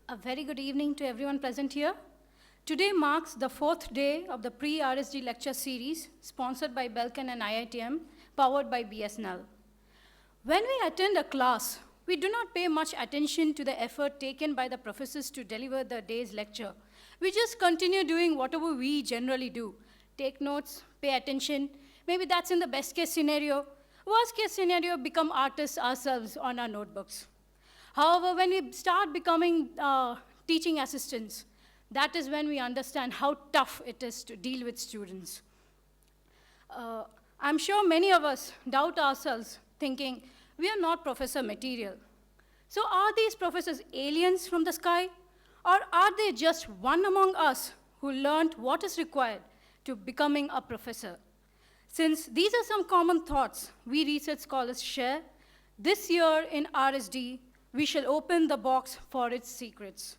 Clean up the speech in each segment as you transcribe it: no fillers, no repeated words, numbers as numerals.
A very good evening to everyone present here. Today marks the fourth day of the pre-RSD lecture series sponsored by Belcan and IITM, powered by BSNL. When we attend a class, we do not pay much attention to the effort taken by the professors to deliver the day's lecture. We just continue doing whatever we generally do. Take notes, pay attention. Maybe that's in the best case scenario. Worst case scenario, become artists ourselves on our notebooks. However, when we start becoming teaching assistants, that is when we understand how tough it is to deal with students. I'm sure many of us doubt ourselves, thinking, we are not professor material. So are these professors aliens from the sky? Or are they just one among us who learned what is required to becoming a professor? Since these are some common thoughts we research scholars share, this year in RSD, we shall open the box for its secrets.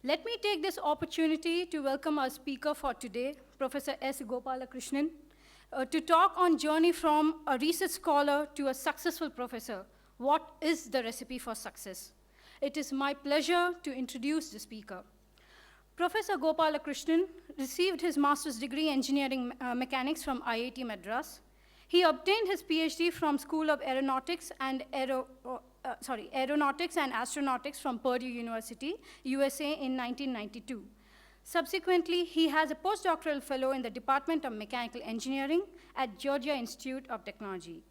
Let me take this opportunity to welcome our speaker for today, Professor S. Gopalakrishnan, to talk on journey from a research scholar to a successful professor. What is the recipe for success? It is my pleasure to introduce the speaker. Professor Gopalakrishnan received his master's degree in engineering mechanics from IIT Madras. He obtained his PhD from School of Aeronautics and Astronautics from Purdue University, USA in 1992. Subsequently, he has a postdoctoral fellow in the Department of Mechanical Engineering at Georgia Institute of Technology.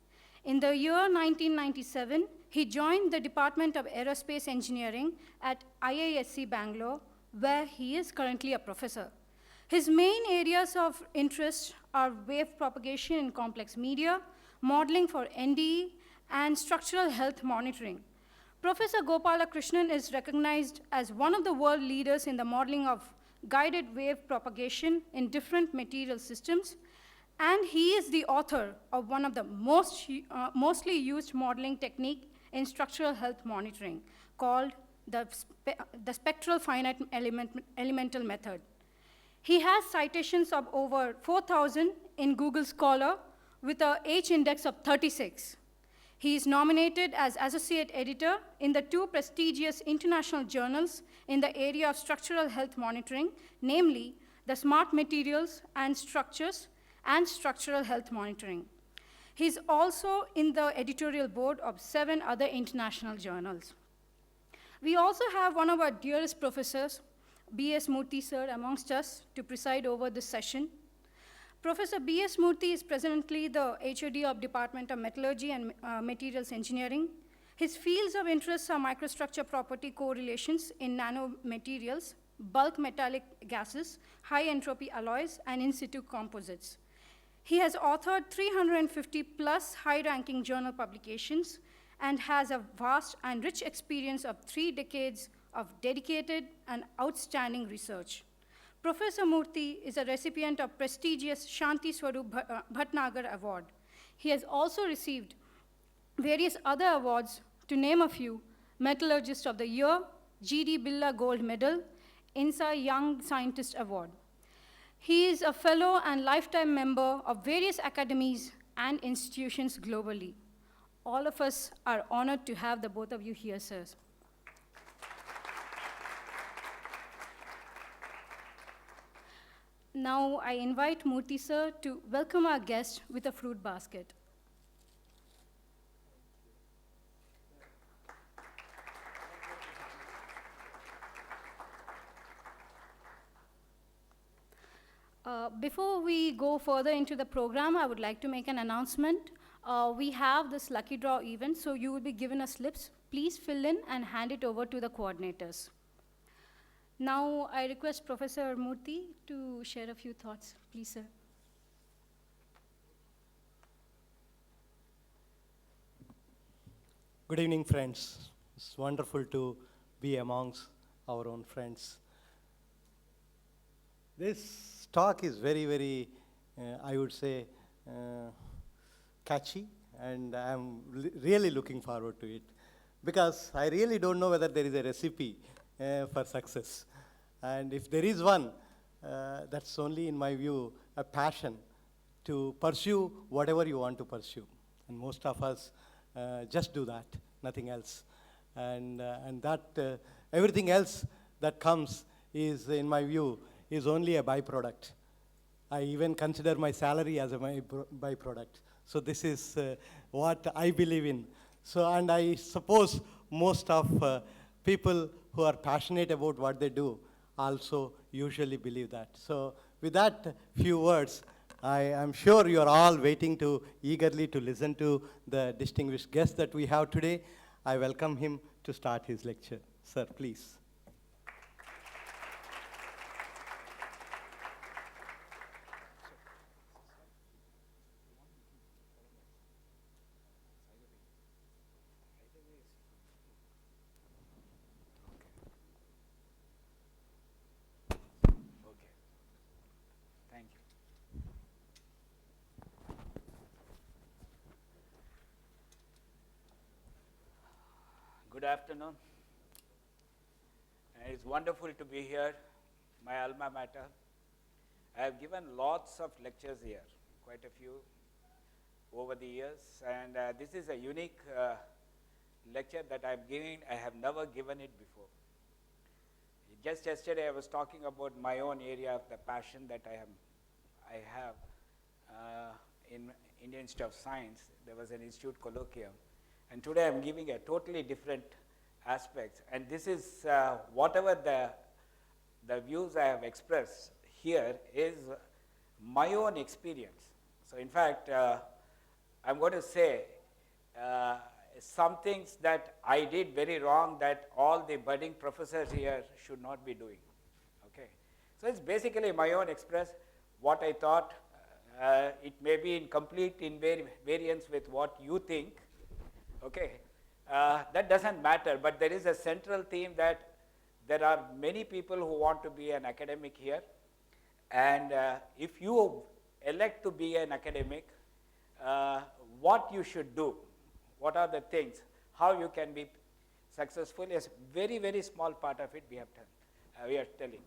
In the year 1997, he joined the Department of Aerospace Engineering at IISc Bangalore, where he is currently a professor. His main areas of interest are wave propagation in complex media, modeling for NDE, and structural health monitoring. Professor Gopalakrishnan is recognized as one of the world leaders in the modeling of guided wave propagation in different material systems, and he is the author of one of the mostly used modeling technique in structural health monitoring, called the spectral finite elemental method. He has citations of over 4,000 in Google Scholar with a H index of 36. He is nominated as associate editor in the two prestigious international journals in the area of structural health monitoring, namely the Smart Materials and Structures and Structural Health Monitoring. He's also in the editorial board of 7 other international journals. We also have one of our dearest professors, B.S. Murthy sir, amongst us to preside over this session. Professor B.S. Murthy is presently the HOD of Department of Metallurgy and Materials Engineering. His fields of interest are microstructure property correlations in nanomaterials, bulk metallic gases, high entropy alloys, and in situ composites. He has authored 350 plus high-ranking journal publications and has a vast and rich experience of 3 decades of dedicated and outstanding research. Professor Murthy is a recipient of prestigious Shanti Swarup Bhatnagar Award. He has also received various other awards, to name a few: Metallurgist of the Year, G.D. Billa Gold Medal, INSA Young Scientist Award. He is a fellow and lifetime member of various academies and institutions globally. All of us are honored to have the both of you here, sirs. Now I invite Murthy sir to welcome our guest with a fruit basket. Before we go further into the program, I would like to make an announcement. We have this lucky draw event, so you will be given a slips. Please fill in and hand it over to the coordinators. Now, I request Professor Murthy to share a few thoughts. Please, sir. Good evening, friends. It's wonderful to be amongst our own friends. This talk is very, very, I would say, catchy, and I'm really looking forward to it, because I really don't know whether there is a recipe for success. And if there is one, that's only, in my view, a passion to pursue whatever you want to pursue. And most of us just do that, nothing else. And that Everything else that comes is, in my view, is only a byproduct. I even consider my salary as a byproduct. So this is what I believe in. So, and I suppose most of people who are passionate about what they do also usually believe that. So with that few words, I am sure you are all waiting to eagerly to listen to the distinguished guest that we have today. I welcome him to start his lecture. Sir, please. Okay. Thank you. Good afternoon. It's wonderful to be here, my alma mater. I have given lots of lectures here, quite a few over the years, and this is a unique lecture that I'm giving. I have never given it before. Just yesterday, I was talking about my own area of the passion that I have in Indian Institute of Science. There was an institute colloquium, and today I'm giving a totally different aspect. And this is whatever the views I have expressed here is my own experience. So in fact, I'm going to say some things that I did very wrong that all the budding professors here should not be doing. Okay, so it's basically my own express what I thought. It may be in complete variance with what you think. Okay, that doesn't matter, but there is a central theme that there are many people who want to be an academic here, and if you elect to be an academic, what you should do, what are the things, how you can be successful is very, very small part of it we have done, we are telling.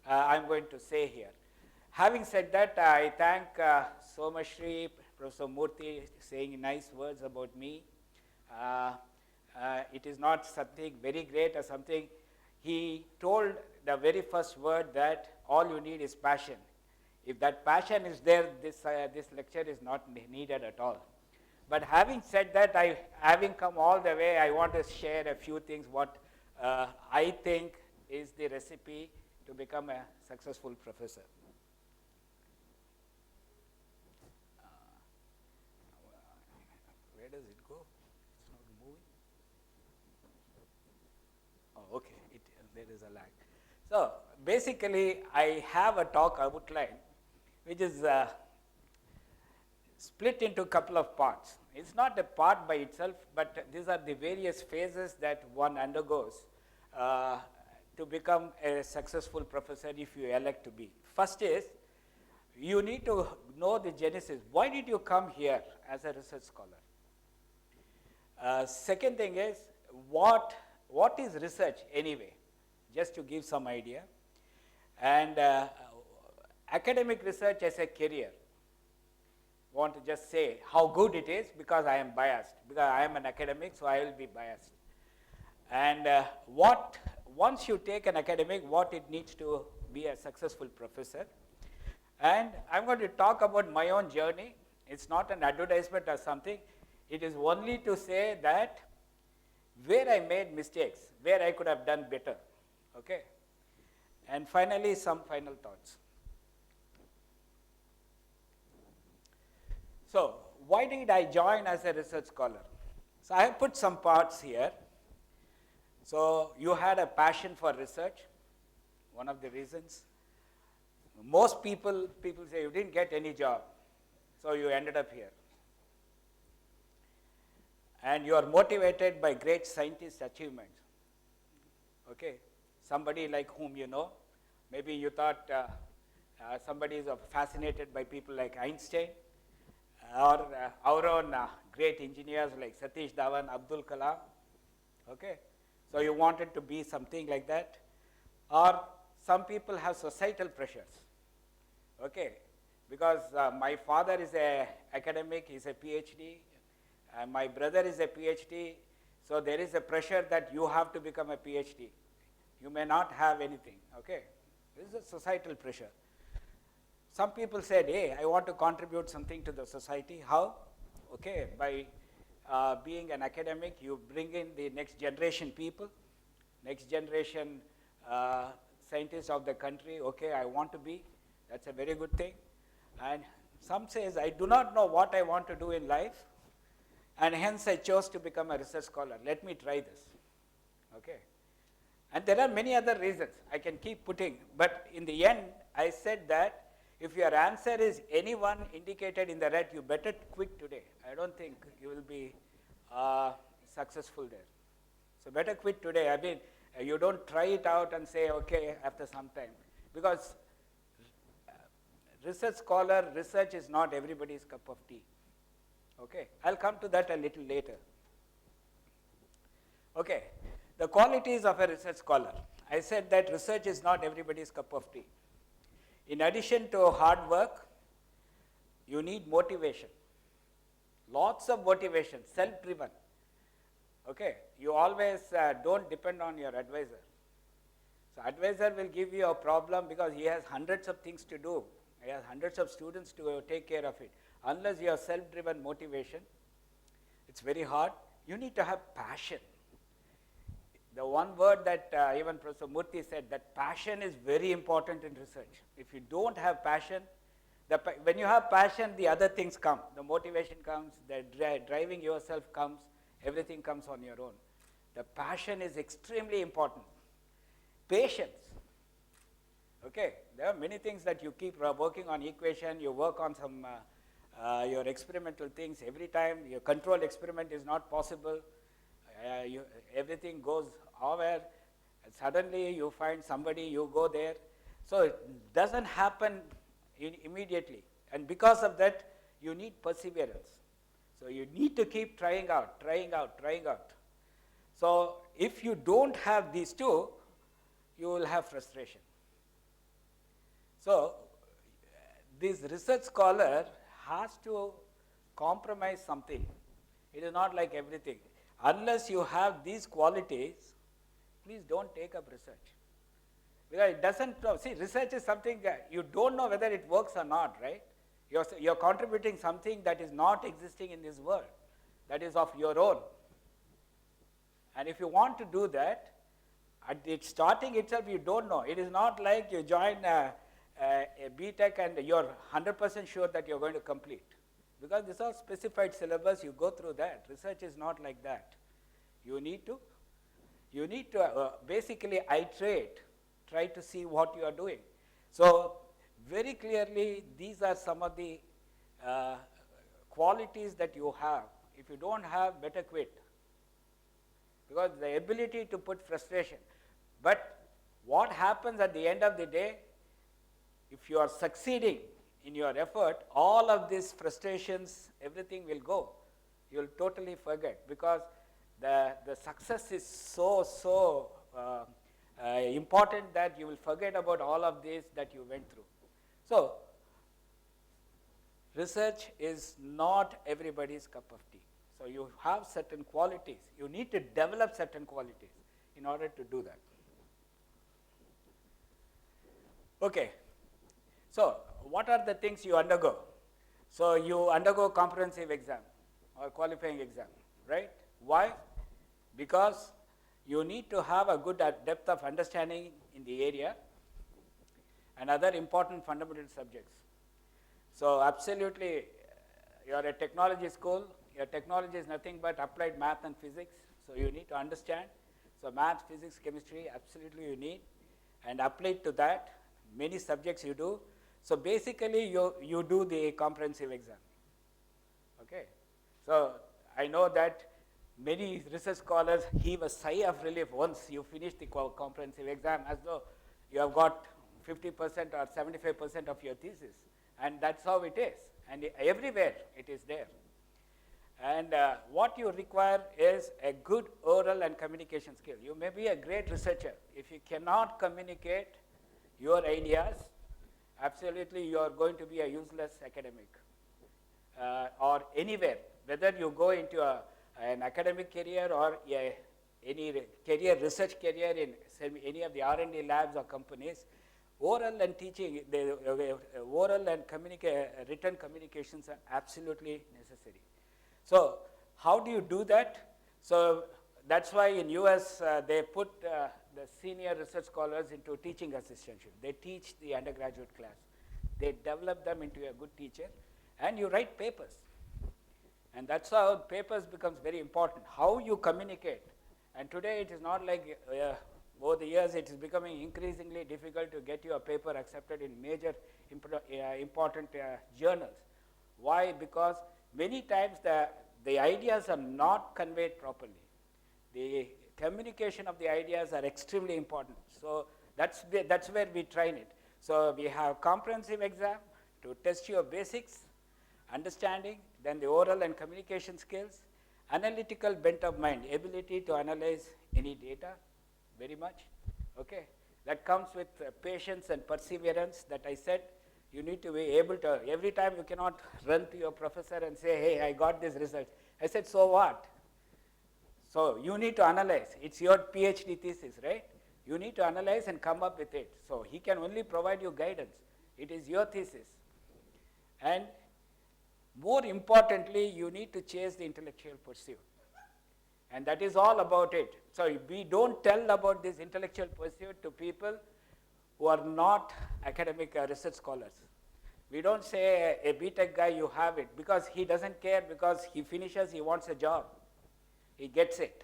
I'm going to say here. Having said that, I thank Somashri, Professor Murthy, saying nice words about me. It is not something very great or something. He told the very first word that all you need is passion. If that passion is there, this lecture is not needed at all. But having said that, having come all the way, I want to share a few things what I think is the recipe to become a successful professor. Where does it go? It's not moving. Oh, okay, there is a lag. So basically, I have a talk outline, which is split into a couple of parts. It's not a part by itself, but these are the various phases that one undergoes to become a successful professor if you elect to be. First is, you need to know the genesis. Why did you come here as a research scholar? Second thing is, what is research anyway? Just to give some idea. And academic research as a career. Want to just say how good it is because I am biased. Because I am an academic, so I will be biased. And once you take an academic, what it needs to be a successful professor. And I'm going to talk about my own journey. It's not an advertisement or something. It is only to say that where I made mistakes, where I could have done better. Okay? And finally, some final thoughts. So, why did I join as a research scholar? So, I have put some parts here. So, you had a passion for research, one of the reasons. Most people say you didn't get any job, so you ended up here. And you are motivated by great scientist achievements. Okay, somebody like whom you know, maybe you thought somebody is fascinated by people like Einstein, or our own great engineers like Satish Dhawan, Abdul Kalam. Okay, so you wanted to be something like that. Or some people have societal pressures. Okay, because my father is an academic, he's a PhD, my brother is a PhD, so there is a pressure that you have to become a PhD. You may not have anything, okay? This is a societal pressure. Some people said, hey, I want to contribute something to the society. How? Okay, by being an academic, you bring in the next generation people, next generation scientists of the country. Okay, I want to be. That's a very good thing. And some says, I do not know what I want to do in life, and hence I chose to become a research scholar. Let me try this. Okay. And there are many other reasons I can keep putting, but in the end, I said that if your answer is anyone indicated in the red, you better quit today. I don't think you will be successful there. So better quit today. I mean, you don't try it out and say, okay, after some time. Because research scholar, research is not everybody's cup of tea. Okay, I'll come to that a little later. Okay, the qualities of a research scholar. I said that research is not everybody's cup of tea. In addition to hard work, you need motivation. Lots of motivation, self-driven. Okay, you always don't depend on your advisor. So advisor will give you a problem because he has hundreds of things to do. He has hundreds of students to take care of it. Unless you have self-driven motivation, it's very hard. You need to have passion. The one word that even Professor Murthy said, that passion is very important in research. If you don't have passion, when you have passion, the other things come. The motivation comes, the driving yourself comes, everything comes on your own. The passion is extremely important. Patience. Okay, there are many things that you keep working on equation, you work on some your experimental things. Every time your control experiment is not possible, everything goes over, and suddenly you find somebody, you go there. So it doesn't happen immediately, and because of that, you need perseverance. So you need to keep trying out, trying out, trying out. So if you don't have these two, you will have frustration. So this research scholar has to compromise something. It is not like everything. Unless you have these qualities, please don't take up research. Because it doesn't, see, research is something you don't know whether it works or not, right? You're contributing something that is not existing in this world, that is of your own. And if you want to do that, at the starting itself, you don't know. It is not like you join a B.Tech and you're 100% sure that you're going to complete. Because these are specified syllabus, you go through that. Research is not like that. You need to basically iterate, try to see what you are doing. So very clearly, these are some of the qualities that you have. If you don't have, better quit. Because the ability to put frustration. But what happens at the end of the day, if you are succeeding in your effort, all of these frustrations, everything will go. You'll totally forget, because the success is so important that you will forget about all of this that you went through. So research is not everybody's cup of tea. So you have certain qualities. You need to develop certain qualities in order to do that. Okay. So what are the things you undergo? So you undergo comprehensive exam or qualifying exam, right? Why? Because you need to have a good depth of understanding in the area and other important fundamental subjects. So absolutely, you are a technology school. Your technology is nothing but applied math and physics. So you need to understand. So math, physics, chemistry, absolutely you need. And applied to that, many subjects you do. So basically, you do the comprehensive exam. Okay. So I know that many research scholars heave a sigh of relief once you finish the comprehensive exam, as though you have got 50% or 75% of your thesis. And that's how it is. And everywhere it is there. And what you require is a good oral and communication skill. You may be a great researcher. If you cannot communicate your ideas, absolutely you are going to be a useless academic. Or anywhere, whether you go into an academic career or any research career in any of the R&D labs or companies, oral and teaching, oral and written communications are absolutely necessary. So how do you do that? So that's why in US they put the senior research scholars into teaching assistantship. They teach the undergraduate class. They develop them into a good teacher, and you write papers. And that's how papers becomes very important, how you communicate. And today it is not like over the years it is becoming increasingly difficult to get your paper accepted in major important journals. Why? Because many times the ideas are not conveyed properly. The communication of the ideas are extremely important. So that's where we train it. So we have comprehensive exam to test your basics, understanding, then the oral and communication skills, analytical bent of mind, ability to analyze any data very much. Okay, that comes with patience and perseverance that I said. You need to be able to, every time you cannot run to your professor and say, hey, I got this result. I said, so what? So you need to analyze. It's your PhD thesis, right? You need to analyze and come up with it. So he can only provide you guidance. It is your thesis. And more importantly, you need to chase the intellectual pursuit. And that is all about it. So we don't tell about this intellectual pursuit to people who are not academic research scholars. We don't say a BTech guy, you have it, because he doesn't care, because he finishes, he wants a job. He gets it.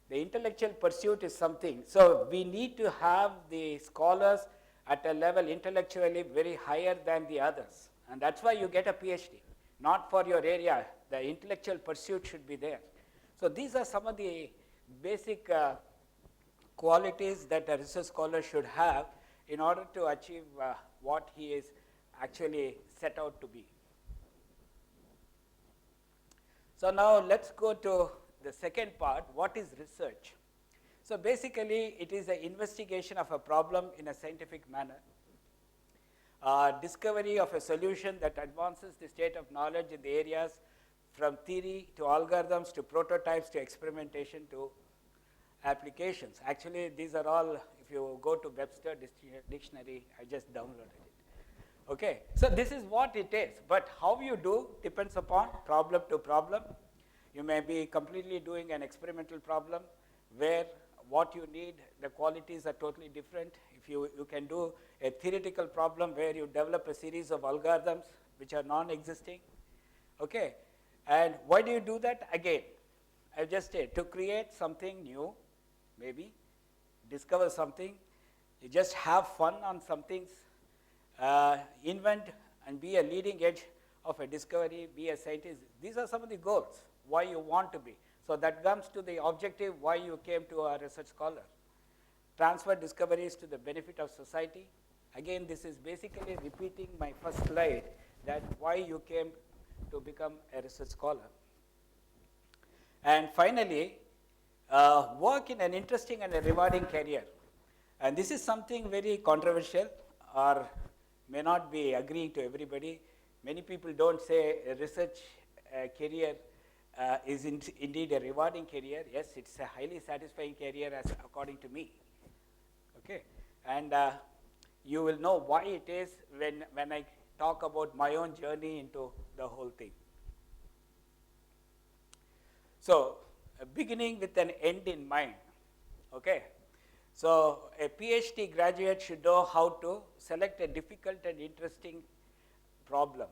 The intellectual pursuit is something. So we need to have the scholars at a level intellectually very higher than the others. And that's why you get a PhD, not for your area. The intellectual pursuit should be there. So these are some of the basic qualities that a research scholar should have in order to achieve what he is actually set out to be. So now let's go to the second part, what is research? So basically it is an investigation of a problem in a scientific manner. Discovery of a solution that advances the state of knowledge in the areas from theory to algorithms to prototypes to experimentation to applications. Actually, these are all, if you go to Webster dictionary, I just downloaded it. Okay, so this is what it is, but how you do depends upon problem to problem. You may be completely doing an experimental problem where what you need, the qualities are totally different. If you can do a theoretical problem where you develop a series of algorithms which are non-existing. Okay, and why do you do that? Again, I just said to create something new, maybe, discover something, you just have fun on some things, invent and be a leading edge of a discovery, be a scientist. These are some of the goals, why you want to be. So that comes to the objective why you came to a research scholar. Transfer discoveries to the benefit of society. Again, this is basically repeating my first slide, that why you came to become a research scholar. And finally, work in an interesting and a rewarding career. And this is something very controversial, or may not be agreeing to everybody. Many people don't say a research career is indeed a rewarding career. Yes, it's a highly satisfying career as according to me. Okay, and you will know why it is when I talk about my own journey into the whole thing. So, beginning with an end in mind. Okay, so a PhD graduate should know how to select a difficult and interesting problem.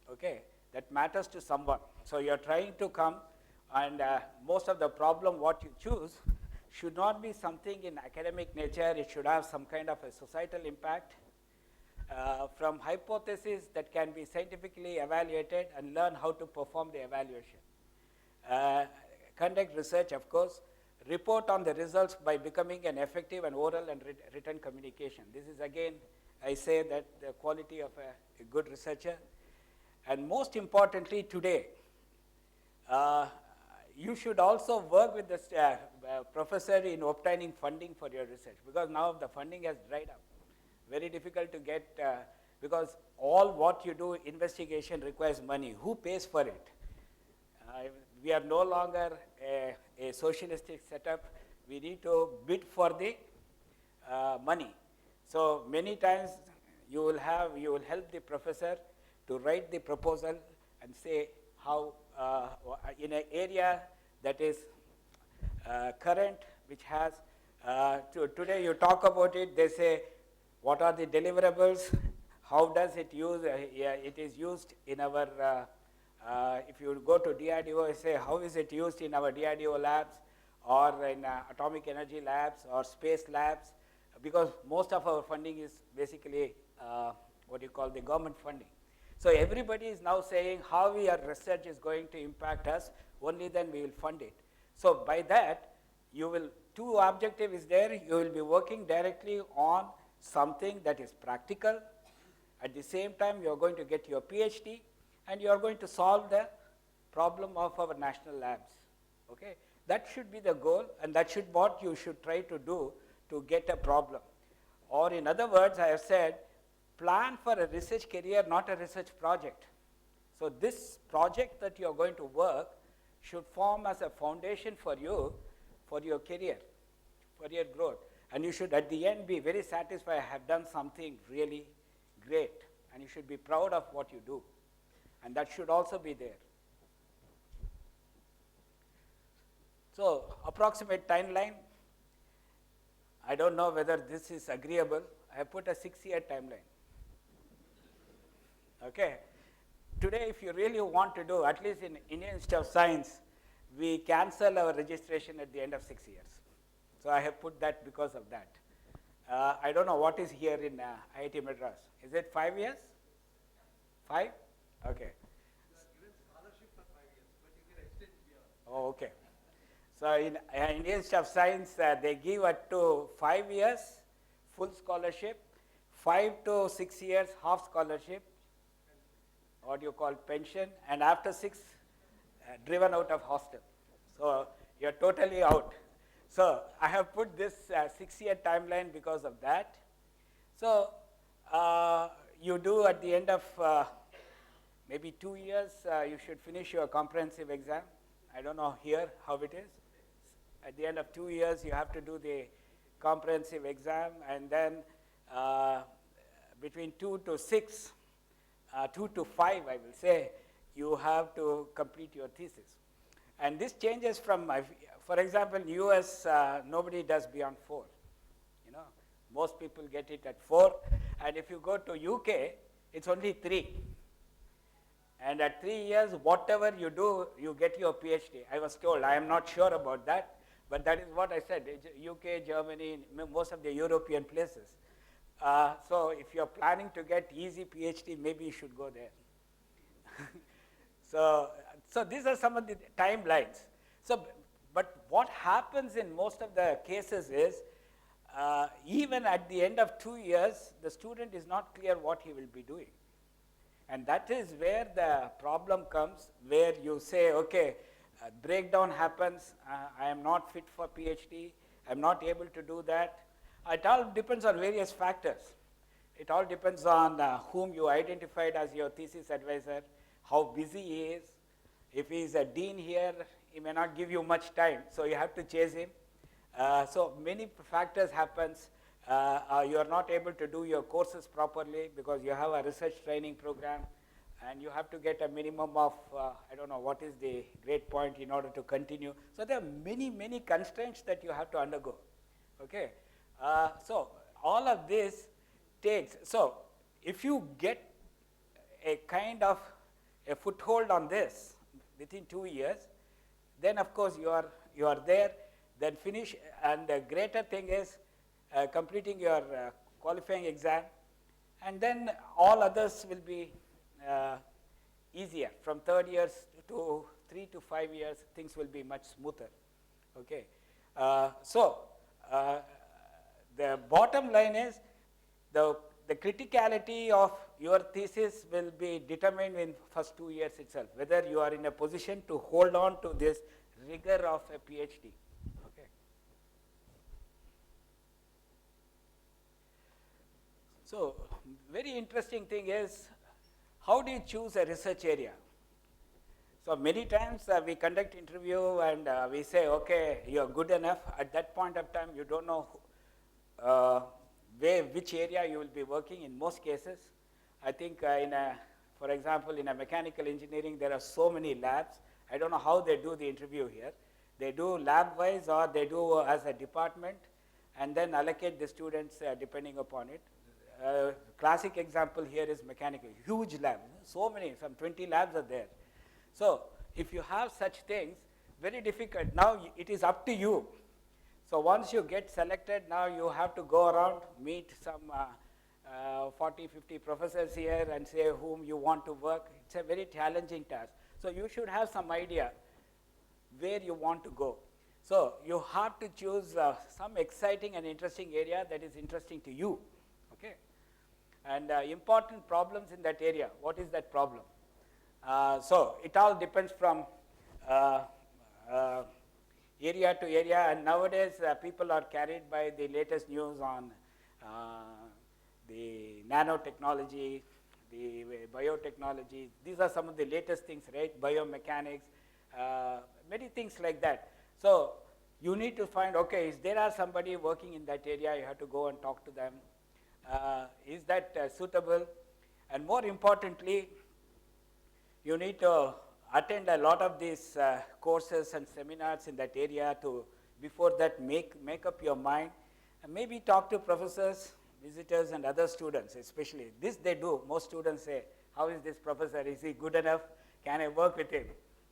Okay, that matters to someone. So you are trying to come, and most of the problem what you choose should not be something in academic nature. It should have some kind of a societal impact from hypotheses that can be scientifically evaluated and learn how to perform the evaluation. Conduct research, of course. Report on the results by becoming an effective and oral and written communication. This is again, I say that the quality of a good researcher. And most importantly today, you should also work with the professor in obtaining funding for your research, because now the funding has dried up. Very difficult to get, because all what you do, investigation requires money. Who pays for it? we are no longer a socialistic setup. We need to bid for the money. So many times you will help the professor to write the proposal and say how in an area that is current, which has, today you talk about it, they say, what are the deliverables, how does it use, it is used in our, if you go to DRDO, say, how is it used in our DRDO labs, or in atomic energy labs, or space labs, because most of our funding is basically what you call the government funding. So everybody is now saying how your research is going to impact us, only then we will fund it. So by that, you will, two objective is there, you will be working directly on something that is practical. At the same time, you are going to get your PhD, and you are going to solve the problem of our national labs. Okay? That should be the goal, and that should what you should try to do to get a problem. Or in other words, I have said, plan for a research career, not a research project. So this project that you are going to work should form as a foundation for you, for your career, for your growth. And you should at the end be very satisfied, I have done something really great. And you should be proud of what you do. And that should also be there. So approximate timeline, I don't know whether this is agreeable. I have put a 6-year timeline. Okay. Today, if you really want to do, at least in Indian Institute of Science, we cancel our registration at the end of 6 years. So I have put that because of that. I don't know what is here in IIT Madras. Is it 5 years? 5? Okay. Oh, okay. So in Indian Institute of Science, they give up to 5 years full scholarship, 5 to 6 years half scholarship, what you call pension, and after 6, driven out of hostel. So you're totally out. So I have put this 6-year timeline because of that. So you do at the end of maybe 2 years, you should finish your comprehensive exam. I don't know here how it is. At the end of 2 years, you have to do the comprehensive exam, and then between 2 to 6, 2 to 5, I will say, you have to complete your thesis. And this changes from, for example, in US, nobody does beyond 4. You know, most people get it at 4. And if you go to UK, it's only 3. And at 3 years, whatever you do, you get your PhD. I was told, I am not sure about that, but that is what I said, UK, Germany, most of the European places. So if you're planning to get easy PhD, maybe you should go there. So these are some of the timelines. So, but what happens in most of the cases is, even at the end of 2 years, the student is not clear what he will be doing. And that is where the problem comes, where you say, okay, breakdown happens, I am not fit for PhD, I am not able to do that. It all depends on various factors. It all depends on whom you identified as your thesis advisor, how busy he is. If he is a dean here, he may not give you much time, so you have to chase him. So many factors happens. You are not able to do your courses properly because you have a research training program, and you have to get a minimum of, I don't know what is the grade point in order to continue. So there are many, many constraints that you have to undergo. Okay. So all of this takes, so if you get a kind of a foothold on this within 2 years, then of course you are there, then finish, and the greater thing is completing your qualifying exam, and then all others will be easier. From 3rd years to 3 to 5 years, things will be much smoother. Okay. The bottom line is the criticality of your thesis will be determined in first 2 years itself, whether you are in a position to hold on to this rigor of a PhD. Okay. So very interesting thing is, how do you choose a research area? So many times we conduct interview and we say, okay, you're good enough. At that point of time, you don't know which area you will be working in most cases. I think for example, in a mechanical engineering, there are so many labs. I don't know how they do the interview here. They do lab-wise or they do as a department and then allocate the students depending upon it. Classic example here is mechanical, huge lab, so many, some 20 labs are there. So if you have such things, very difficult. Now it is up to you. So once you get selected, now you have to go around, meet some 40, 50 professors here and say whom you want to work. It's a very challenging task. So you should have some idea where you want to go. So you have to choose some exciting and interesting area that is interesting to you. Okay? And important problems in that area. What is that problem? So it all depends from area to area, and nowadays people are carried by the latest news on the nanotechnology, the biotechnology. These are some of the latest things, right? Biomechanics, many things like that. So you need to find, okay, is there are somebody working in that area, you have to go and talk to them. Is that suitable? And more importantly, you need to attend a lot of these courses and seminars in that area to, before that, make up your mind. And maybe talk to professors, visitors, and other students, especially. This they do. Most students say, how is this professor? Is he good enough? Can I work with him?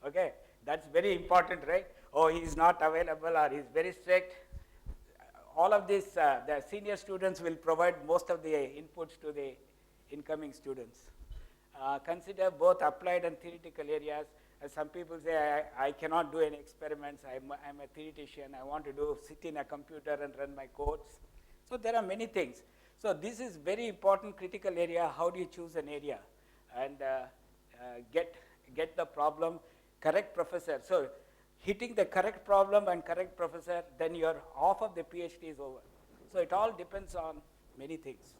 Okay, that's very important, right? Oh, he's not available or he's very strict. All of this, the senior students will provide most of the inputs to the incoming students. Consider both applied and theoretical areas. As some people say, I cannot do any experiments. I'm a theoretician. I want to sit in a computer and run my codes. So there are many things. So this is very important critical area. How do you choose an area and get the problem, correct professor? So hitting the correct problem and correct professor, then you're off of the PhD is over. So it all depends on many things.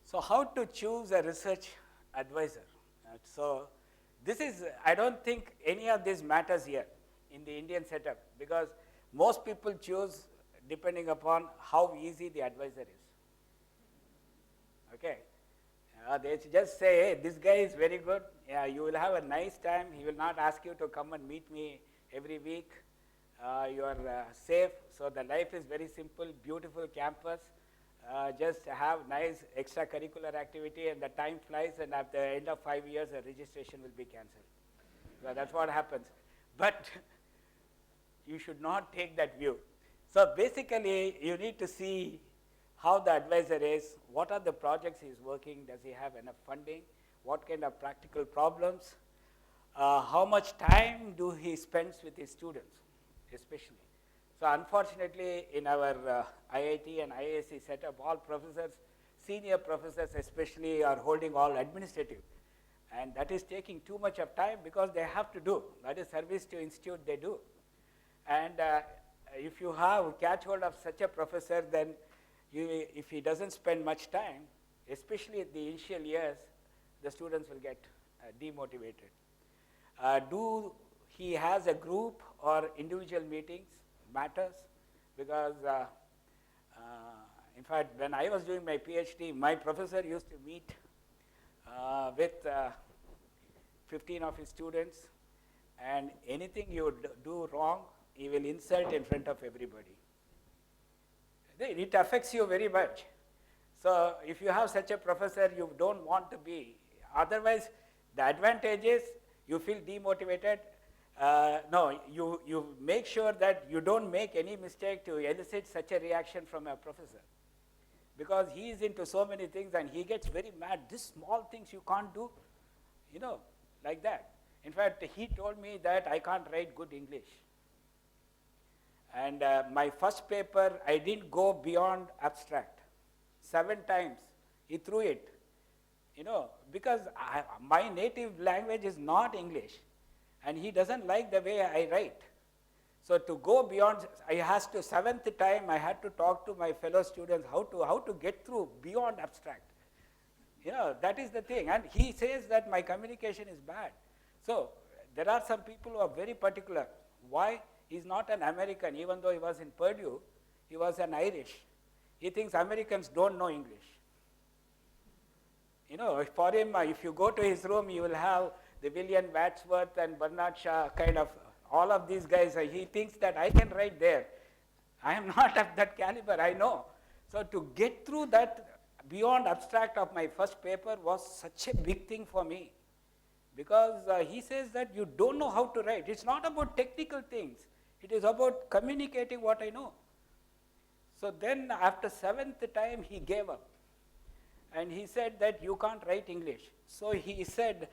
So how to choose a research advisor? So this is, I don't think any of this matters here in the Indian setup, because most people choose depending upon how easy the advisor is. Okay, they just say, hey, this guy is very good. Yeah, you will have a nice time. He will not ask you to come and meet me every week. You are safe. So the life is very simple, beautiful campus. Just have nice extracurricular activity, and the time flies, and at the end of 5 years, the registration will be cancelled. So that's what happens. But you should not take that view. So basically, you need to see how the advisor is, what are the projects he's working, does he have enough funding, what kind of practical problems, how much time do he spends with his students, especially. So unfortunately, in our IIT and IISc setup, all professors, senior professors especially, are holding all administrative. And that is taking too much of time because they have to do. That is service to institute they do. And if you catch hold of such a professor, then if he doesn't spend much time, especially at the initial years, the students will get demotivated. Do he has a group or individual meetings? Matters, because in fact, when I was doing my PhD, my professor used to meet with 15 of his students, and anything you do wrong, he will insult in front of everybody. It affects you very much. So if you have such a professor, you don't want to be. Otherwise, the advantage is you feel demotivated. No, you make sure that you don't make any mistake to elicit such a reaction from a professor. Because he is into so many things and he gets very mad. These small things you can't do, like that. In fact, he told me that I can't write good English. And my first paper, I didn't go beyond abstract. 7 times he threw it, because my native language is not English. And he doesn't like the way I write. So to go beyond, 7th time I had to talk to my fellow students how to get through beyond abstract. that is the thing. And he says that my communication is bad. So there are some people who are very particular. Why? He's not an American, even though he was in Purdue, he was an Irish. He thinks Americans don't know English. For him, if you go to his room, you will have the William Wordsworth and Bernard Shaw, kind of, all of these guys. He thinks that I can write there. I am not of that caliber, I know. So to get through that beyond abstract of my first paper was such a big thing for me. Because he says that you don't know how to write. It's not about technical things. It is about communicating what I know. So then after 7th time, he gave up. And he said that you can't write English. So he said,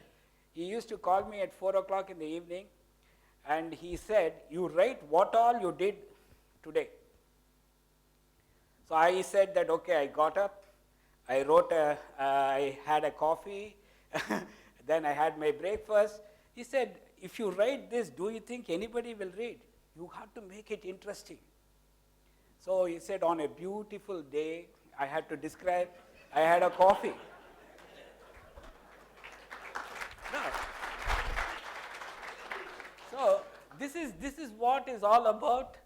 he used to call me at 4 o'clock in the evening, and he said, you write what all you did today. So I said that, okay, I got up, I wrote, I had a coffee, then I had my breakfast. He said, if you write this, do you think anybody will read? You have to make it interesting. So he said, on a beautiful day, I had to describe, I had a coffee. No. So this is what is all about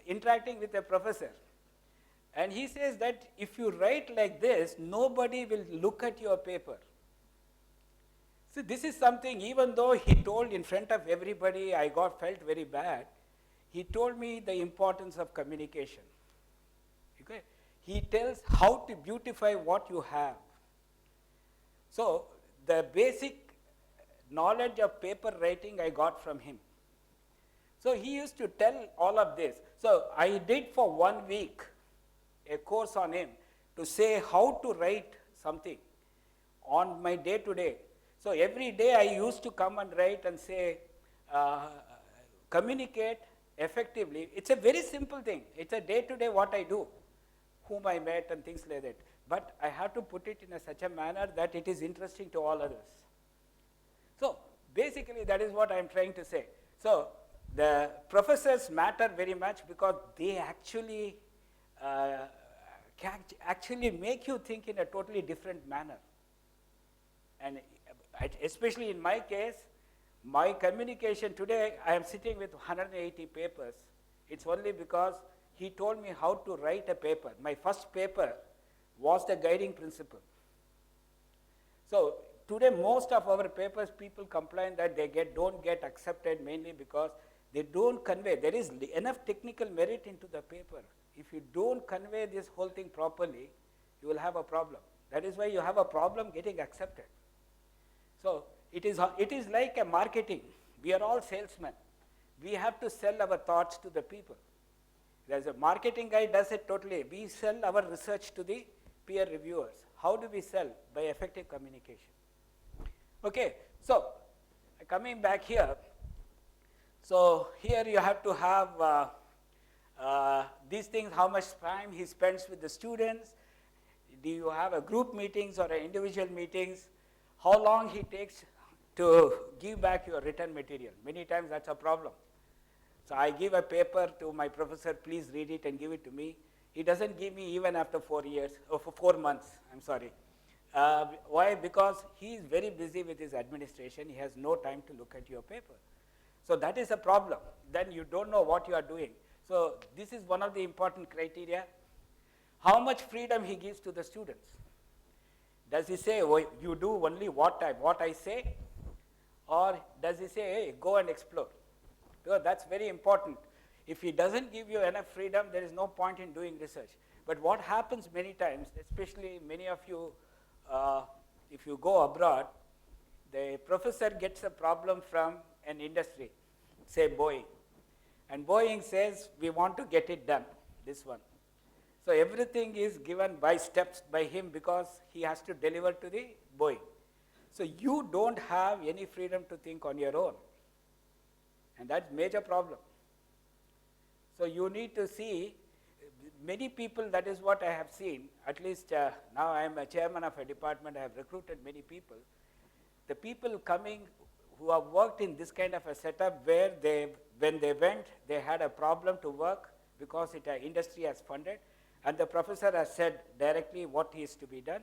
interacting with a professor. And he says that if you write like this, nobody will look at your paper. So this is something, even though he told in front of everybody, I felt very bad, he told me the importance of communication. Okay? He tells how to beautify what you have. So the basic knowledge of paper writing I got from him. So he used to tell all of this. So I did for 1 week a course on him to say how to write something on my day-to-day. So every day I used to come and write and say, communicate effectively. It's a very simple thing. It's a day-to-day what I do, whom I met and things like that. But I have to put it in such a manner that it is interesting to all others. So basically that is what I am trying to say. So the professors matter very much because they actually can actually make you think in a totally different manner. And especially in my case, my communication today, I am sitting with 180 papers. It's only because he told me how to write a paper. My first paper was the guiding principle. So today, most of our papers, people complain that they don't get accepted mainly because they don't convey. There is enough technical merit into the paper. If you don't convey this whole thing properly, you will have a problem. That is why you have a problem getting accepted. So it is like a marketing. We are all salesmen. We have to sell our thoughts to the people. There's a marketing guy does it totally. We sell our research to the peer reviewers. How do we sell? By effective communication. Okay, so coming back here. So here you have to have these things, how much time he spends with the students. Do you have a group meetings or individual meetings? How long he takes to give back your written material. Many times that's a problem. So I give a paper to my professor, please read it and give it to me. He doesn't give me even after 4 years, or for 4 months, I'm sorry. Why? Because he is very busy with his administration. He has no time to look at your paper. So that is a problem. Then you don't know what you are doing. So this is one of the important criteria. How much freedom he gives to the students. Does he say, oh, you do only what I say? Or does he say, hey, go and explore? Because that's very important. If he doesn't give you enough freedom, there is no point in doing research. But what happens many times, especially many of you, if you go abroad, the professor gets a problem from an industry, say Boeing. And Boeing says, we want to get it done, this one. So everything is given by steps by him because he has to deliver to the Boeing. So you don't have any freedom to think on your own. And that's a major problem. So you need to see, many people, that is what I have seen, at least now I am a chairman of a department, I have recruited many people. The people coming who have worked in this kind of a setup where when they went, they had a problem to work because industry has funded, and the professor has said directly what is to be done.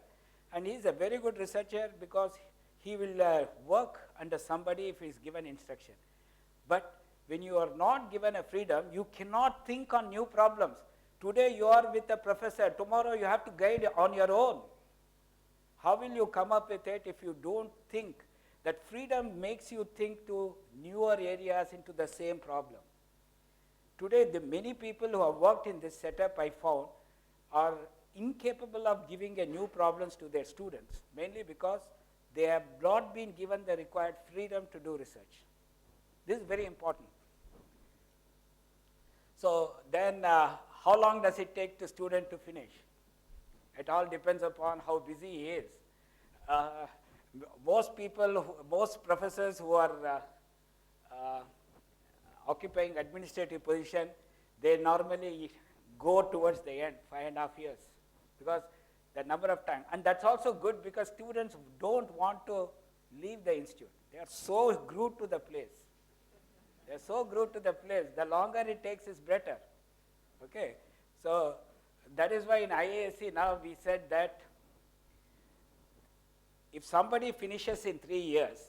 And he is a very good researcher because he will work under somebody if he is given instruction. But when you are not given a freedom, you cannot think on new problems. Today you are with a professor, tomorrow you have to guide on your own. How will you come up with it if you don't think? That freedom makes you think to newer areas into the same problem. Today, the many people who have worked in this setup, I found, are incapable of giving a new problems to their students, mainly because they have not been given the required freedom to do research. This is very important. So then, how long does it take the student to finish? It all depends upon how busy he is. Most professors who are occupying administrative position, they normally go towards the end, 5.5 years, because the number of time. And that's also good because students don't want to leave the institute. They are so glued to the place. They are so glued to the place. The longer it takes is better. Okay? So that is why in IASC now we said that if somebody finishes in 3 years,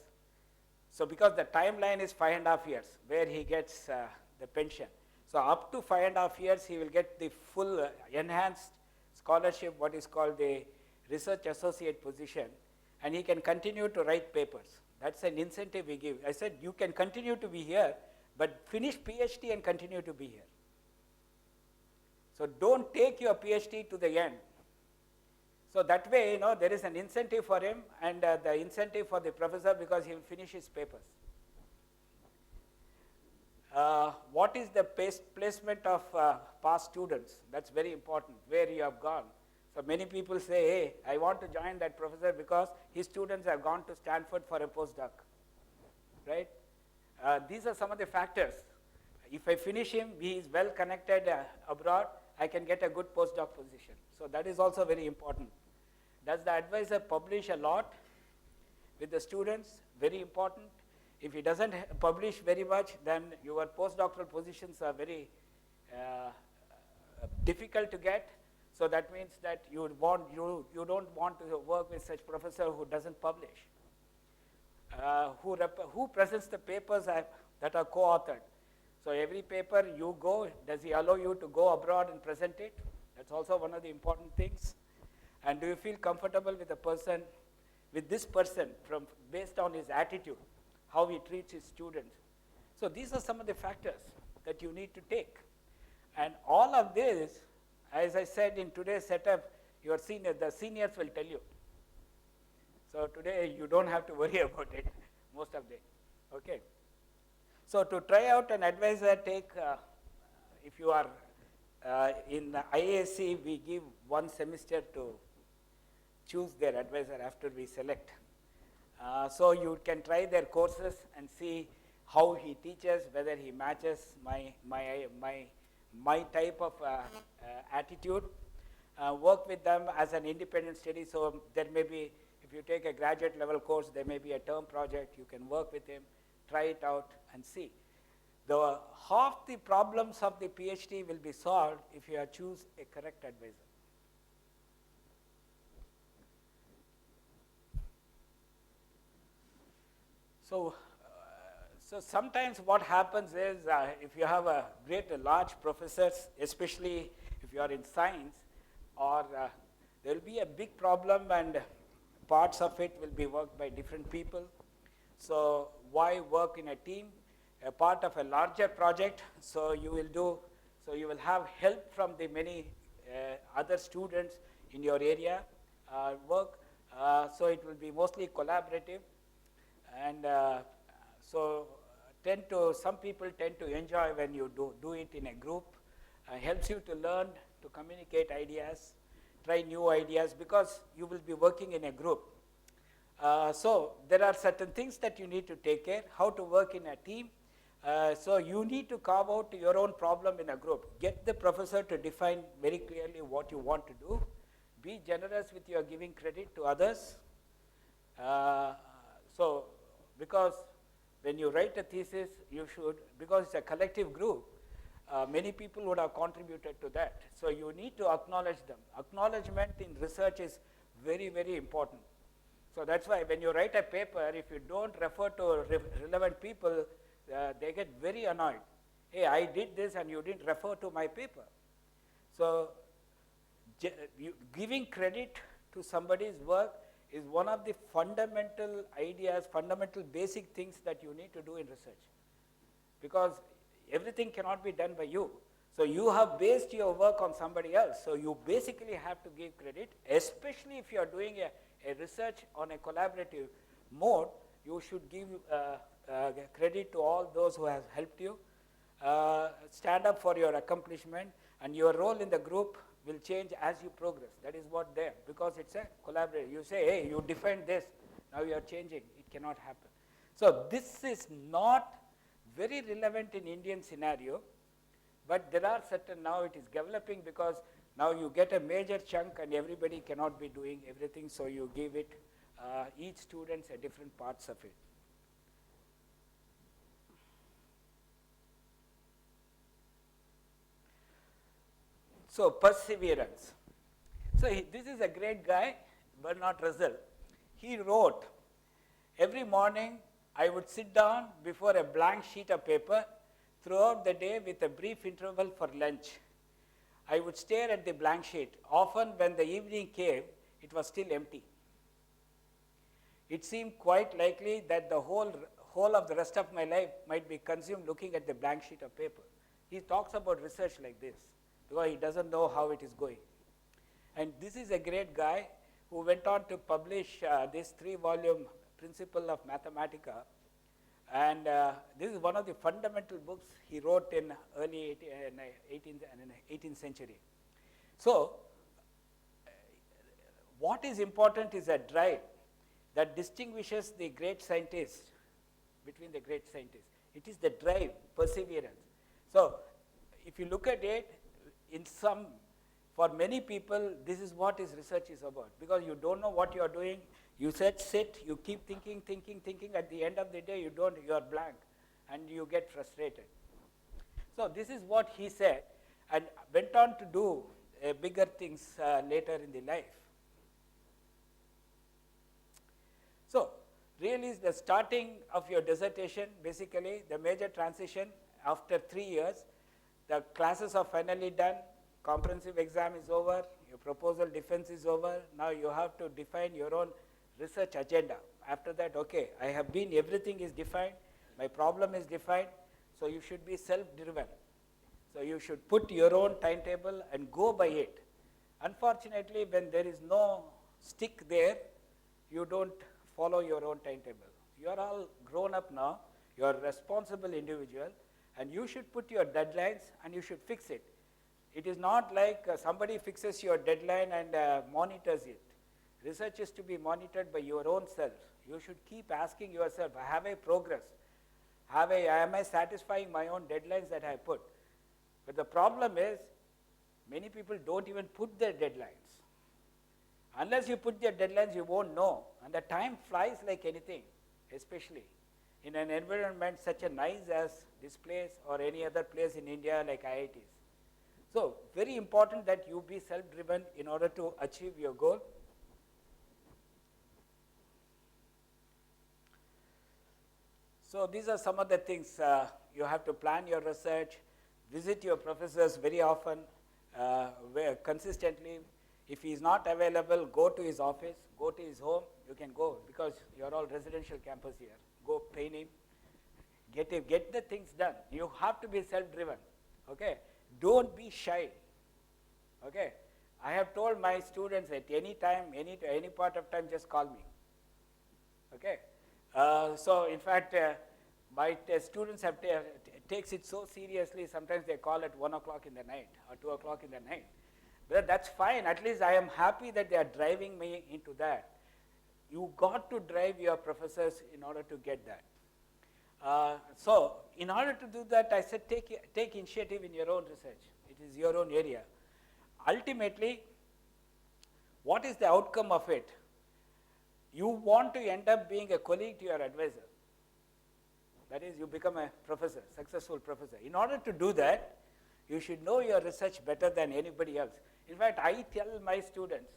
so because the timeline is 5.5 years where he gets the pension. So up to 5.5 years he will get the full enhanced scholarship, what is called the research associate position, and he can continue to write papers. That's an incentive we give. I said you can continue to be here, but finish PhD and continue to be here. So don't take your PhD to the end. So that way, there is an incentive for him and the incentive for the professor because he will finish his papers. What is the placement of past students? That's very important, where you have gone. So many people say, hey, I want to join that professor because his students have gone to Stanford for a postdoc, right? These are some of the factors. If I finish him, he is well connected abroad, I can get a good postdoc position. So that is also very important. Does the advisor publish a lot with the students? Very important. If he doesn't publish very much, then your postdoctoral positions are very difficult to get. So that means that you don't want to work with such professor who doesn't publish. Who presents the papers that are co-authored? So every paper you go, does he allow you to go abroad and present it? That's also one of the important things. And do you feel comfortable with this person based on his attitude, how he treats his students? So these are some of the factors that you need to take. And all of this, as I said in today's setup, the seniors will tell you. So today you don't have to worry about it, most of them. Okay. So to try out an advisor, if you are in IASC, we give 1 semester to choose their advisor after we select. So you can try their courses and see how he teaches, whether he matches my type of attitude. Work with them as an independent study. So there may be, if you take a graduate level course, there may be a term project. You can work with him, try it out, and see. Half the problems of the PhD will be solved if you choose a correct advisor. So sometimes what happens is if you have large professors, especially if you are in science, or there will be a big problem and parts of it will be worked by different people. So why work in a team? A part of a larger project, so you will have help from the many other students in your area work. So it will be mostly collaborative, and some people tend to enjoy when you do it in a group. Helps you to learn, to communicate ideas, try new ideas, because you will be working in a group. So there are certain things that you need to take care, how to work in a team. So you need to carve out your own problem in a group. Get the professor to define very clearly what you want to do. Be generous with your giving credit to others. So because when you write a thesis, you should, because it's a collective group, many people would have contributed to that. So you need to acknowledge them. Acknowledgement in research is very, very important. So that's why when you write a paper, if you don't refer to relevant people, they get very annoyed. Hey, I did this and you didn't refer to my paper. So giving credit to somebody's work is one of the fundamental ideas, fundamental basic things that you need to do in research. Because everything cannot be done by you. So you have based your work on somebody else. So you basically have to give credit, especially if you are doing a research on a collaborative mode, you should give credit to all those who have helped you. Stand up for your accomplishment, and your role in the group will change as you progress. That is what there, because it's a collaborative. You say, hey, you defined this, now you are changing. It cannot happen. So this is not very relevant in Indian scenario, but there are certain, now it is developing because now you get a major chunk and everybody cannot be doing everything, so you give it, each student a different parts of it. So perseverance. So this is a great guy, Bernard Russell. He wrote, every morning I would sit down before a blank sheet of paper throughout the day with a brief interval for lunch. I would stare at the blank sheet. Often when the evening came, it was still empty. It seemed quite likely that the whole of the rest of my life might be consumed looking at the blank sheet of paper. He talks about research like this, because he doesn't know how it is going. And this is a great guy who went on to publish this 3-volume Principle of Mathematica. And this is one of the fundamental books he wrote in early 18th century. So what is important is a drive that distinguishes the great scientists between the great scientists. It is the drive, perseverance. So if you look at it, for many people, this is what his research is about, because you don't know what you are doing. You sit, you keep thinking, at the end of the day you are blank and you get frustrated. So this is what he said, and went on to do bigger things later in the life. So really the starting of your dissertation, basically the major transition after 3 years, the classes are finally done, comprehensive exam is over, your proposal defense is over, now you have to define your own research agenda. After that, okay, everything is defined, my problem is defined, so you should be self-driven. So you should put your own timetable and go by it. Unfortunately, when there is no stick there, you don't follow your own timetable. You are all grown up now, you are a responsible individual, and you should put your deadlines and you should fix it. It is not like somebody fixes your deadline and monitors it. Research is to be monitored by your own self. You should keep asking yourself, have I progressed? Am I satisfying my own deadlines that I put? But the problem is, many people don't even put their deadlines. Unless you put their deadlines, you won't know. And the time flies like anything, especially in an environment such a nice as this place or any other place in India like IITs. So very important that you be self-driven in order to achieve your goal. So these are some of the things. You have to plan your research, visit your professors very often, consistently. If he is not available, go to his office, go to his home. You can go because you are all residential campus here. Go paint him, get the things done. You have to be self-driven, okay? Don't be shy, okay? I have told my students at any time, any part of time, just call me, okay? So in fact, my students have takes it so seriously, sometimes they call at 1 o'clock in the night or 2 o'clock in the night. But that's fine, at least I am happy that they are driving me into that. You got to drive your professors in order to get that. So in order to do that, I said take initiative in your own research. It is your own area. Ultimately, what is the outcome of it? You want to end up being a colleague to your advisor. That is, you become a professor, successful professor. In order to do that, you should know your research better than anybody else. In fact, I tell my students,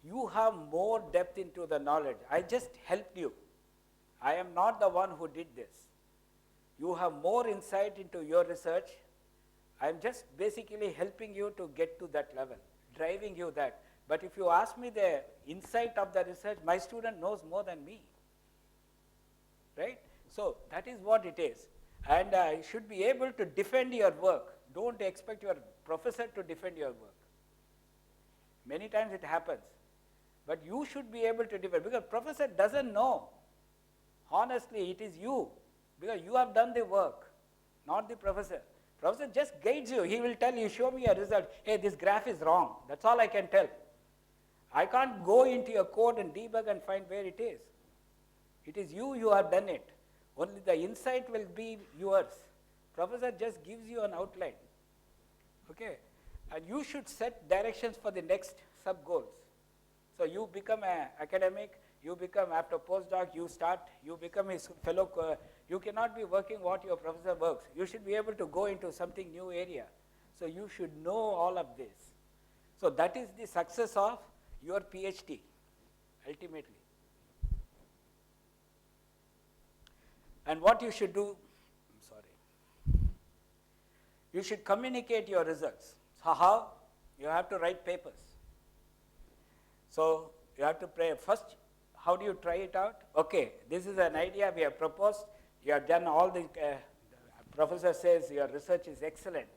You have more depth into the knowledge. I just helped you. I am not the one who did this. You have more insight into your research. I am just basically helping you to get to that level, driving you that. But if you ask me the insight of the research, my student knows more than me. Right? So that is what it is. And you should be able to defend your work. Don't expect your professor to defend your work. Many times it happens. But you should be able to defend, because professor doesn't know. Honestly, it is you, because you have done the work, not the professor. Professor just guides you. He will tell you, show me a result. Hey, this graph is wrong. That's all I can tell. I can't go into your code and debug and find where it is. It is you have done it. Only the insight will be yours. Professor just gives you an outline. Okay? And you should set directions for the next sub-goals. So you become an academic, you become after postdoc, you become his fellow, you cannot be working what your professor works. You should be able to go into something new area. So you should know all of this. So that is the success of your PhD, ultimately. And what you should do, you should communicate your results. So how? You have to write papers. So you have to pray first. How do you try it out? Okay, this is an idea we have proposed. You have done all the professor says your research is excellent.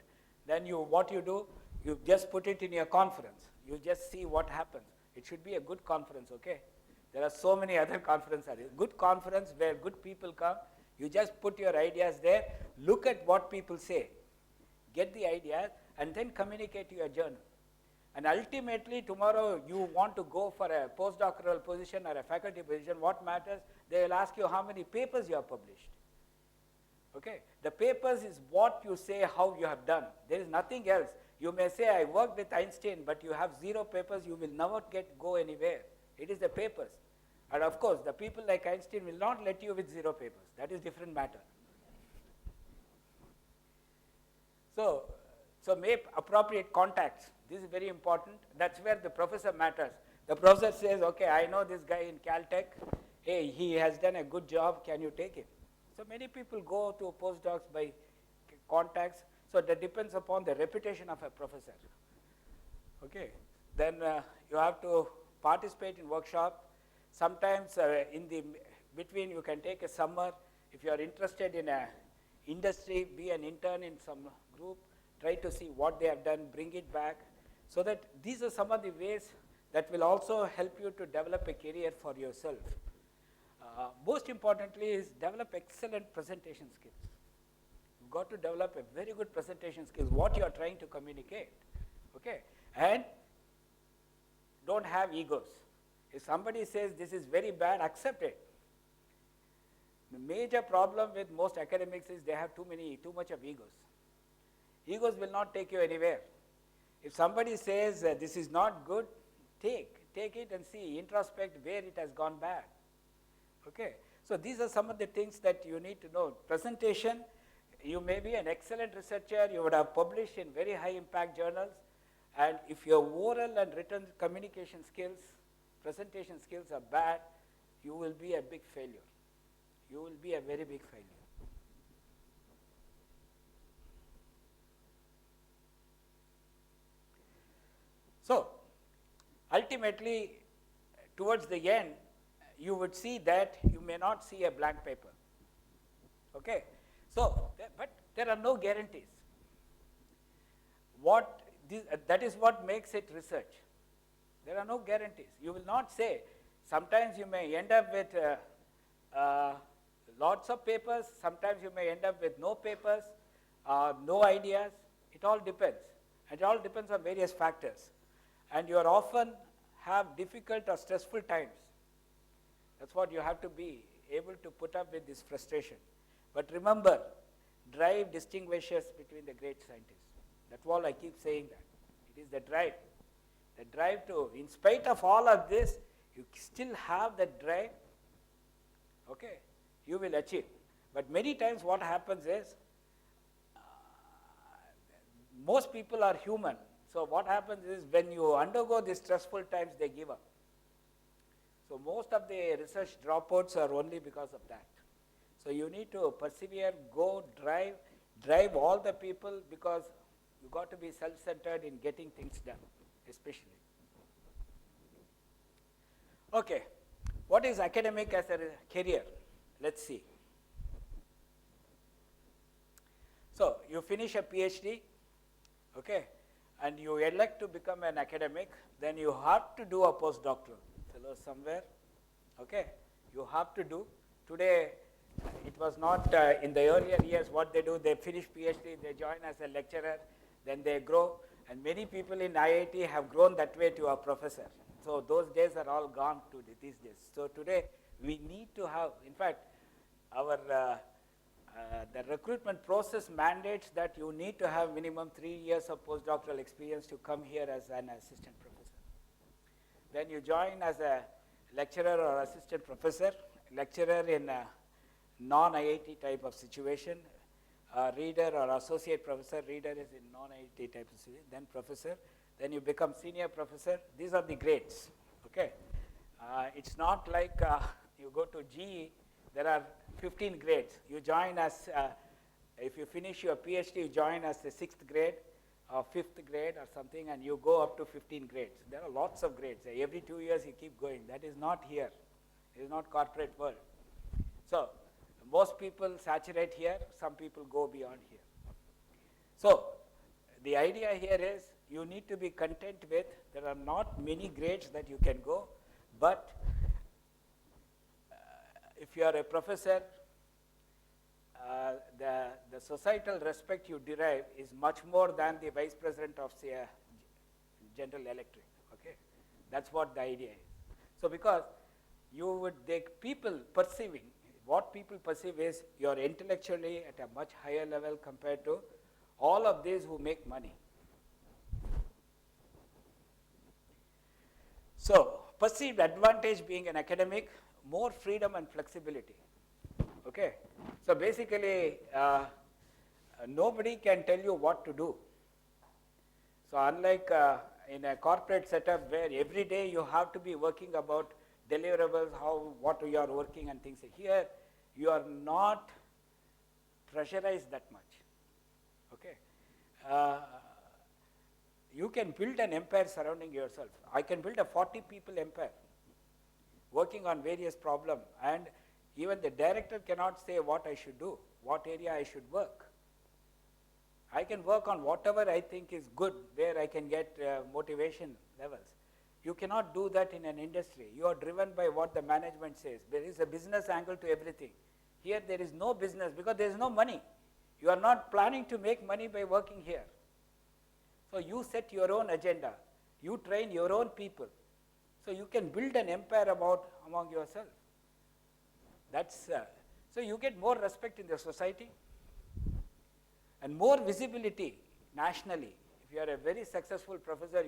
Then what you do, you just put it in your conference. You just see what happens. It should be a good conference, okay? There are so many other conferences. Good conference where good people come. You just put your ideas there. Look at what people say. Get the ideas and then communicate to your journal. And ultimately, tomorrow you want to go for a postdoctoral position or a faculty position, what matters? They will ask you how many papers you have published. Okay? The papers is what you say, how you have done. There is nothing else. You may say, I worked with Einstein, but you have 0 papers, you will never go anywhere. It is the papers. And of course, the people like Einstein will not let you with 0 papers. That is different matter. So make appropriate contacts. This is very important. That's where the professor matters. The professor says, okay, I know this guy in Caltech. Hey, he has done a good job. Can you take him? So many people go to postdocs by contacts. So that depends upon the reputation of a professor. Okay. Then you have to participate in workshop. Sometimes in the between you can take a summer. If you are interested in a industry, be an intern in some group. Try to see what they have done, bring it back. So that these are some of the ways that will also help you to develop a career for yourself. Most importantly is develop excellent presentation skills. You've got to develop a very good presentation skills, what you are trying to communicate. Okay? And don't have egos. If somebody says this is very bad, accept it. The major problem with most academics is they have too much of egos. Egos will not take you anywhere. If somebody says this is not good, take it and see, introspect where it has gone bad. Okay? So these are some of the things that you need to know. Presentation, you may be an excellent researcher, you would have published in very high impact journals, and if your oral and written communication skills, presentation skills are bad, you will be a big failure. You will be a very big failure. So, ultimately, towards the end, you would see that you may not see a blank paper. Okay? So, but there are no guarantees. That is what makes it research. There are no guarantees. You will not say, sometimes you may end up with lots of papers, sometimes you may end up with no papers, no ideas. It all depends. And it all depends on various factors. And you are often have difficult or stressful times. That's what you have to be able to put up with this frustration. But remember, drive distinguishes between the great scientists. That's all I keep saying that. It is the drive. The drive to, in spite of all of this, you still have that drive, okay, you will achieve. But many times what happens is, most people are human. So what happens is when you undergo these stressful times, they give up. So most of the research dropouts are only because of that. So you need to persevere, go, drive all the people, because you got to be self-centered in getting things done, especially. Okay, what is academic as a career? Let's see. So you finish a PhD, okay, and you elect to become an academic, then you have to do a postdoctoral fellow somewhere, okay, you have to do. Today, it was not in the earlier years what they do, they finish PhD, they join as a lecturer, then they grow, and many people in IIT have grown that way to a professor. So those days are all gone to these days. So today, we need to have, in fact, our the recruitment process mandates that you need to have minimum 3 years of postdoctoral experience to come here as an assistant professor. Then you join as a lecturer or assistant professor, lecturer in a non-IIT type of situation, reader or associate professor, reader is in non-IIT type of situation, then professor, then you become senior professor. These are the grades, okay? It's not like you go to GE, there are 15 grades. You join as, if you finish your PhD, you join as the 6th grade or 5th grade or something, and you go up to 15 grades. There are lots of grades. Every 2 years you keep going. That is not here. It is not corporate world. So most people saturate here, some people go beyond here. So the idea here is you need to be content with, there are not many grades that you can go, but if you are a professor, the societal respect you derive is much more than the vice president of, say, General Electric, okay? That's what the idea is. So because you would, people perceiving, what people perceive is you're intellectually at a much higher level compared to all of these who make money. So perceived advantage being an academic, more freedom and flexibility, okay? So basically, nobody can tell you what to do. So unlike in a corporate setup where every day you have to be working about deliverables, what you are working and things, here you are not pressurized that much, okay? You can build an empire surrounding yourself. I can build a 40 people empire working on various problems, and even the director cannot say what I should do, what area I should work. I can work on whatever I think is good, where I can get motivation levels. You cannot do that in an industry. You are driven by what the management says. There is a business angle to everything. Here there is no business because there is no money. You are not planning to make money by working here. So you set your own agenda. You train your own people. So you can build an empire among yourself. That's, so you get more respect in the society and more visibility nationally. If you are a very successful professor,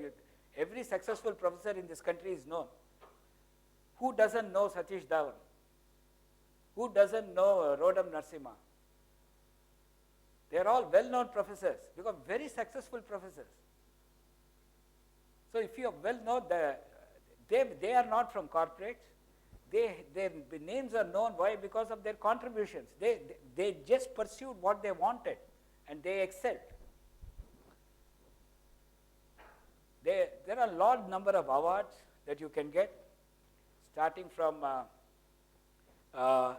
every successful professor in this country is known. Who doesn't know Satish Dhawan? Who doesn't know Rodam Narasimha? They are all well-known professors because very successful professors. So if you are well-known, they are not from corporates. Their names are known. Why? Because of their contributions. They just pursued what they wanted and they excelled. There are a large number of awards that you can get, starting from,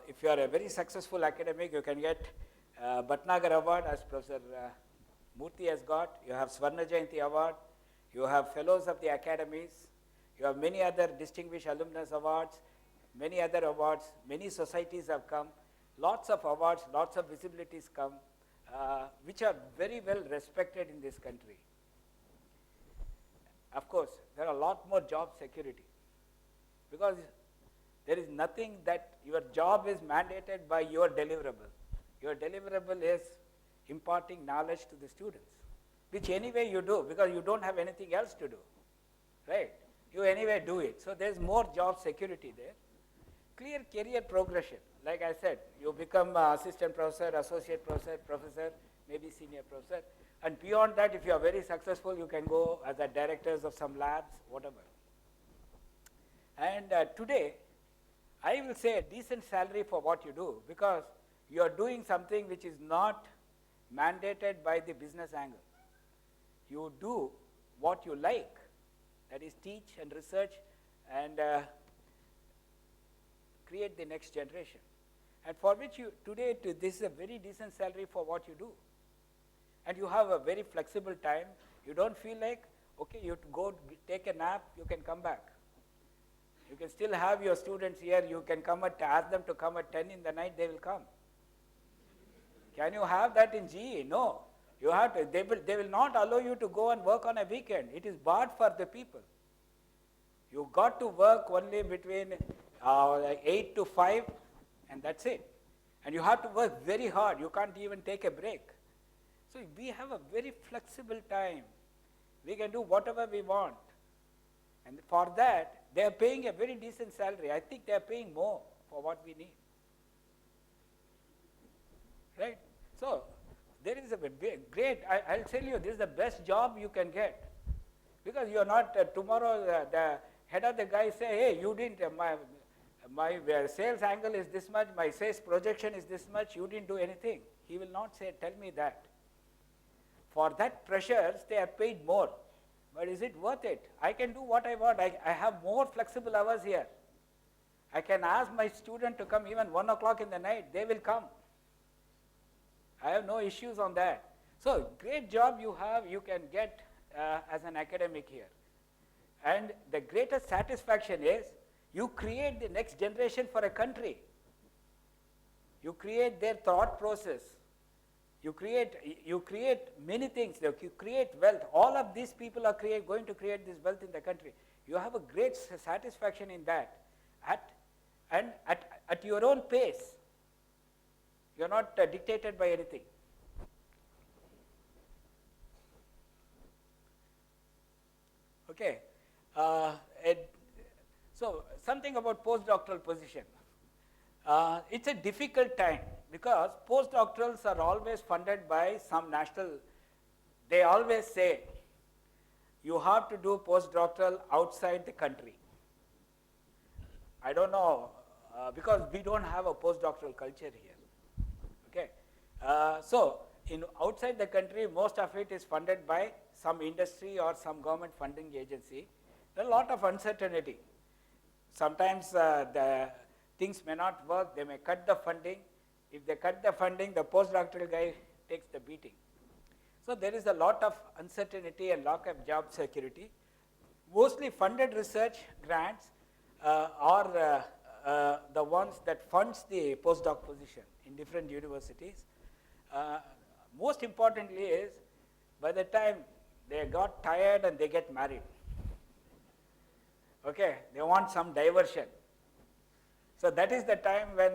if you are a very successful academic, you can get Bhatnagar Award, as Professor Murthy has got. You have Swarna Jayanti Award. You have Fellows of the Academies. You have many other distinguished alumnus awards, many other awards. Many societies have come. Lots of awards, lots of visibilities come, which are very well respected in this country. Of course, there are a lot more job security because there is nothing that your job is mandated by your deliverable. Your deliverable is imparting knowledge to the students, which anyway you do because you don't have anything else to do, right? You anyway do it. So there's more job security there. Clear career progression. Like I said, you become assistant professor, associate professor, professor, maybe senior professor. And beyond that, if you are very successful, you can go as the directors of some labs, whatever. And today, I will say a decent salary for what you do, because you are doing something which is not mandated by the business angle. You do what you like, that is teach and research and create the next generation. And for which you today, this is a very decent salary for what you do. And you have a very flexible time. You don't feel like, okay, you go take a nap, you can come back. You can still have your students here, you can come ask them to come at 10 in the night, they will come. Can you have that in GE? No. You have to, they will not allow you to go and work on a weekend. It is barred for the people. You got to work only between 8 to 5, and that's it. And you have to work very hard. You can't even take a break. So we have a very flexible time. We can do whatever we want. And for that, they are paying a very decent salary. I think they are paying more for what we need. Right? So there is a great, I'll tell you, this is the best job you can get. Because you are not, tomorrow the head of the guy say, hey, you didn't, my sales angle is this much, my sales projection is this much, you didn't do anything. He will not say, tell me that. For that pressures, they are paid more. But is it worth it? I can do what I want. I have more flexible hours here. I can ask my student to come even 1 o'clock in the night. They will come. I have no issues on that. So great job you have, you can get as an academic here. And the greatest satisfaction is you create the next generation for a country. You create their thought process. You create many things. You create wealth. All of these people are going to create this wealth in the country. You have a great satisfaction in that. At your own pace. You are not dictated by anything. Okay. So something about postdoctoral position. It's a difficult time because postdoctorals are always funded by some national, they always say, you have to do postdoctoral outside the country. I don't know, because we don't have a postdoctoral culture here. Okay. So outside the country, most of it is funded by some industry or some government funding agency. There are a lot of uncertainty. Sometimes the things may not work, they may cut the funding. If they cut the funding, the postdoctoral guy takes the beating. So there is a lot of uncertainty and lack of job security. Mostly funded research grants are the ones that funds the postdoc position in different universities. Most importantly is, by the time they got tired and they get married, okay, they want some diversion. So that is the time when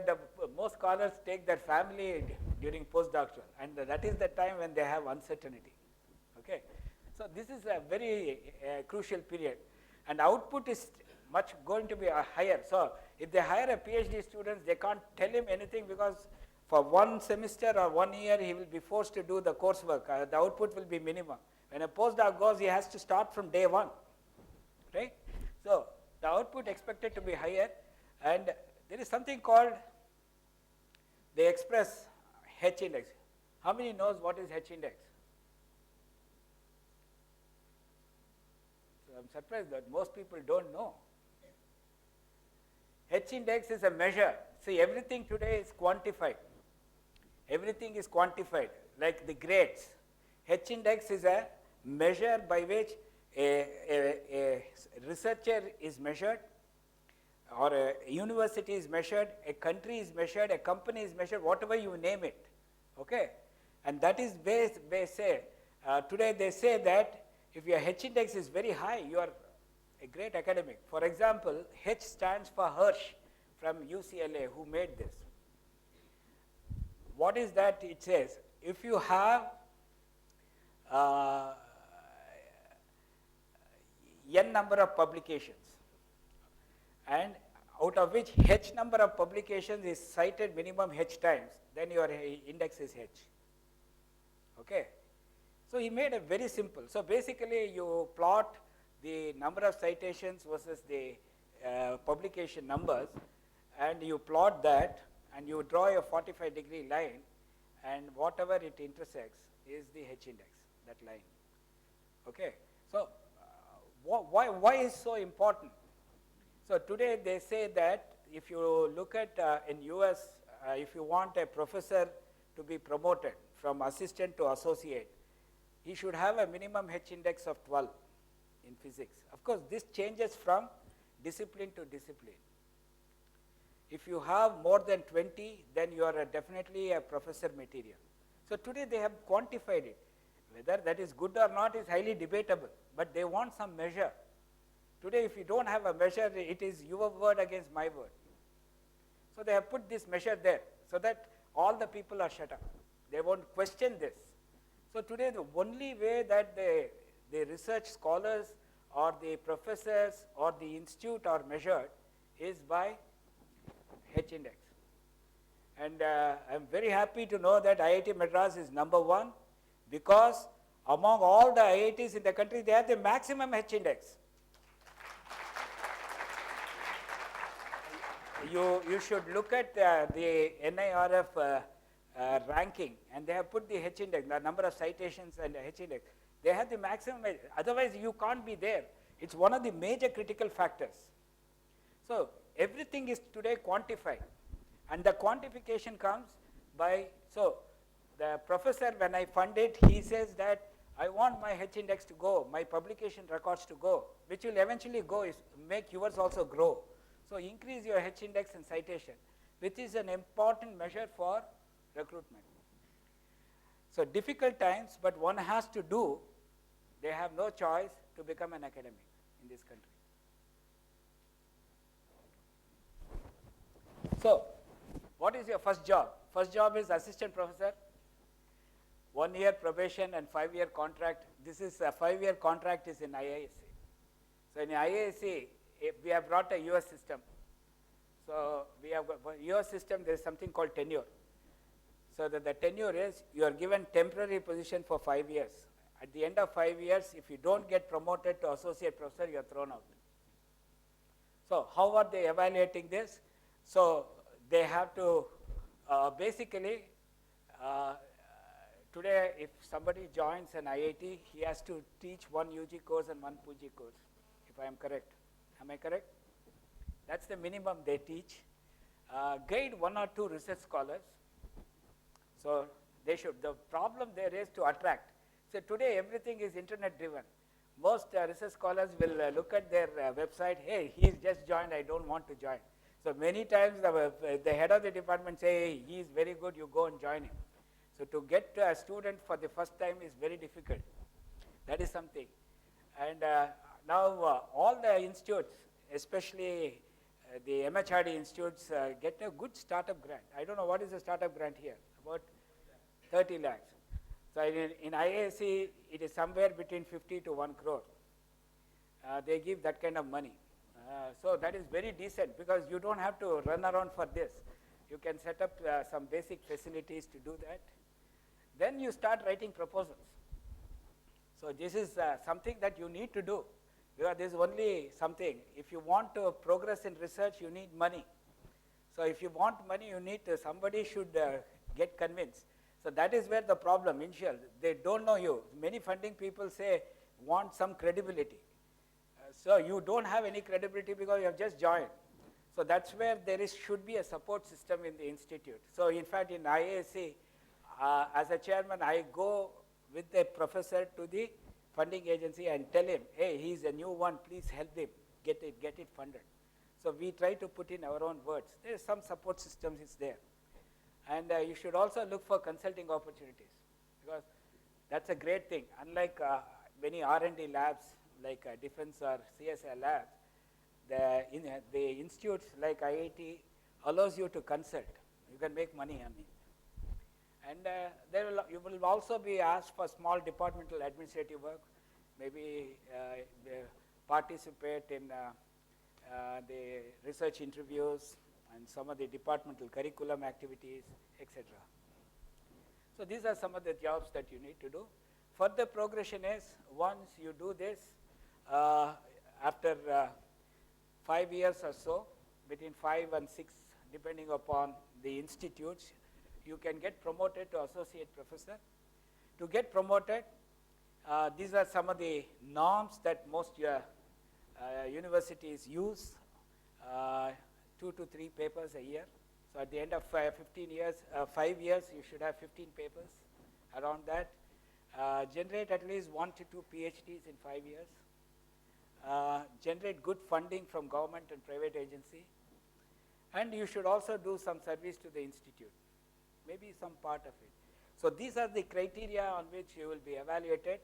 most scholars take their family during postdoctoral, and that is the time when they have uncertainty. Okay, so this is a very crucial period, and output is much going to be higher. So if they hire a PhD student, they can't tell him anything because for 1 semester or 1 year he will be forced to do the coursework. The output will be minimum. When a postdoc goes, he has to start from day 1, right? So the output expected to be higher, and there is something called, they express H index. How many knows what is H index? So I'm surprised that most people don't know. H index is a measure. See, everything today is quantified. Everything is quantified, like the grades. H index is a measure by which a researcher is measured, or a university is measured, a country is measured, a company is measured, whatever you name it. Okay? And that is based, they say, today they say that if your H index is very high, you are a great academic. For example, H stands for Hirsch from UCLA, who made this. What is that? It says, if you have n number of publications, and out of which H number of publications is cited minimum H times, then your index is H. Okay? So he made it very simple. So basically you plot the number of citations versus the publication numbers, and you plot that, and you draw a 45-degree line, and whatever it intersects is the H index, that line. Okay, so why is so important? So today they say that if you look at in US, if you want a professor to be promoted from assistant to associate, he should have a minimum H index of 12 in physics. Of course, this changes from discipline to discipline. If you have more than 20, then you are definitely a professor material. So today they have quantified it. Whether that is good or not is highly debatable, but they want some measure. Today, if you don't have a measure, it is your word against my word. So they have put this measure there so that all the people are shut up. They won't question this. So today, the only way that the research scholars or the professors or the institute are measured is by H index. And I'm very happy to know that IIT Madras is #1 because among all the IITs in the country, they have the maximum H index. You should look at the NIRF ranking, and they have put the H index, the number of citations and the H index. They have the maximum, otherwise you can't be there. It's one of the major critical factors. So everything is today quantified, and the quantification comes by, so the professor, when I fund it, he says that I want my H index to go, my publication records to go, which will eventually go, is make yours also grow. So increase your H index and citation, which is an important measure for recruitment. So difficult times, but one has to do, they have no choice to become an academic in this country. So what is your first job? First job is assistant professor, 1 year probation and 5-year contract. This is a 5-year contract is in IISc. So in IISc, we have brought a US system. So we have got, for US system, there is something called tenure. So that the tenure is, you are given temporary position for 5 years. At the end of 5 years, if you don't get promoted to associate professor, you are thrown out. So how are they evaluating this? So they have to basically, today if somebody joins an IIT, he has to teach 1 UG course and 1 PG course, if I am correct. Am I correct? That's the minimum they teach. Guide 1 or 2 research scholars. So they should, the problem there is to attract. So today everything is internet driven. Most research scholars will look at their website, hey, he's just joined, I don't want to join. So many times the head of the department say, hey, he is very good, you go and join him. So to get a student for the first time is very difficult. That is something. And now all the institutes, especially the MHRD institutes, get a good startup grant. I don't know what is the startup grant here, about 30 lakhs. So in IISc, it is somewhere between 50 to 1 crore. They give that kind of money. So that is very decent because you don't have to run around for this. You can set up some basic facilities to do that. Then you start writing proposals. So this is something that you need to do because this is only something. If you want to progress in research, you need money. So if you want money, you need to, somebody should get convinced. So that is where the problem, initial, they don't know you. Many funding people say, want some credibility. So you don't have any credibility because you have just joined. So that's where there is, should be a support system in the institute. So in fact, in IISc, as a chairman, I go with the professor to the funding agency and tell him, hey, he's a new one, please help him, get it funded. So we try to put in our own words. There is some support systems is there. And you should also look for consulting opportunities because that's a great thing. Unlike many R&D labs like defense or CSI labs, the institutes like IIT allows you to consult. You can make money on it. And you will also be asked for small departmental administrative work, maybe participate in the research interviews and some of the departmental curriculum activities, etc. So these are some of the jobs that you need to do. Further progression is, once you do this, after 5 years or so, between 5 and 6, depending upon the institutes, you can get promoted to associate professor. To get promoted, these are some of the norms that most universities use, 2 to 3 papers a year. So at the end of 15 years, 5 years, you should have 15 papers around that. Generate at least 1 to 2 PhDs in 5 years. Generate good funding from government and private agency. And you should also do some service to the institute, maybe some part of it. So these are the criteria on which you will be evaluated,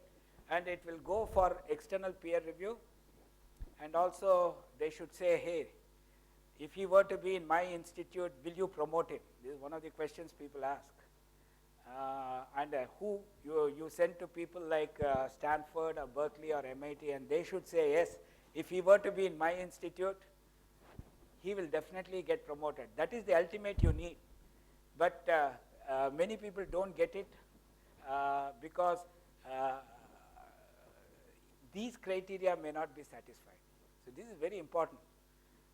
and it will go for external peer review. And also they should say, hey, if he were to be in my institute, will you promote him? This is one of the questions people ask. Who you send to people like Stanford or Berkeley or MIT, and they should say, yes, if he were to be in my institute, he will definitely get promoted. That is the ultimate you need. But many people don't get it because these criteria may not be satisfied. So this is very important.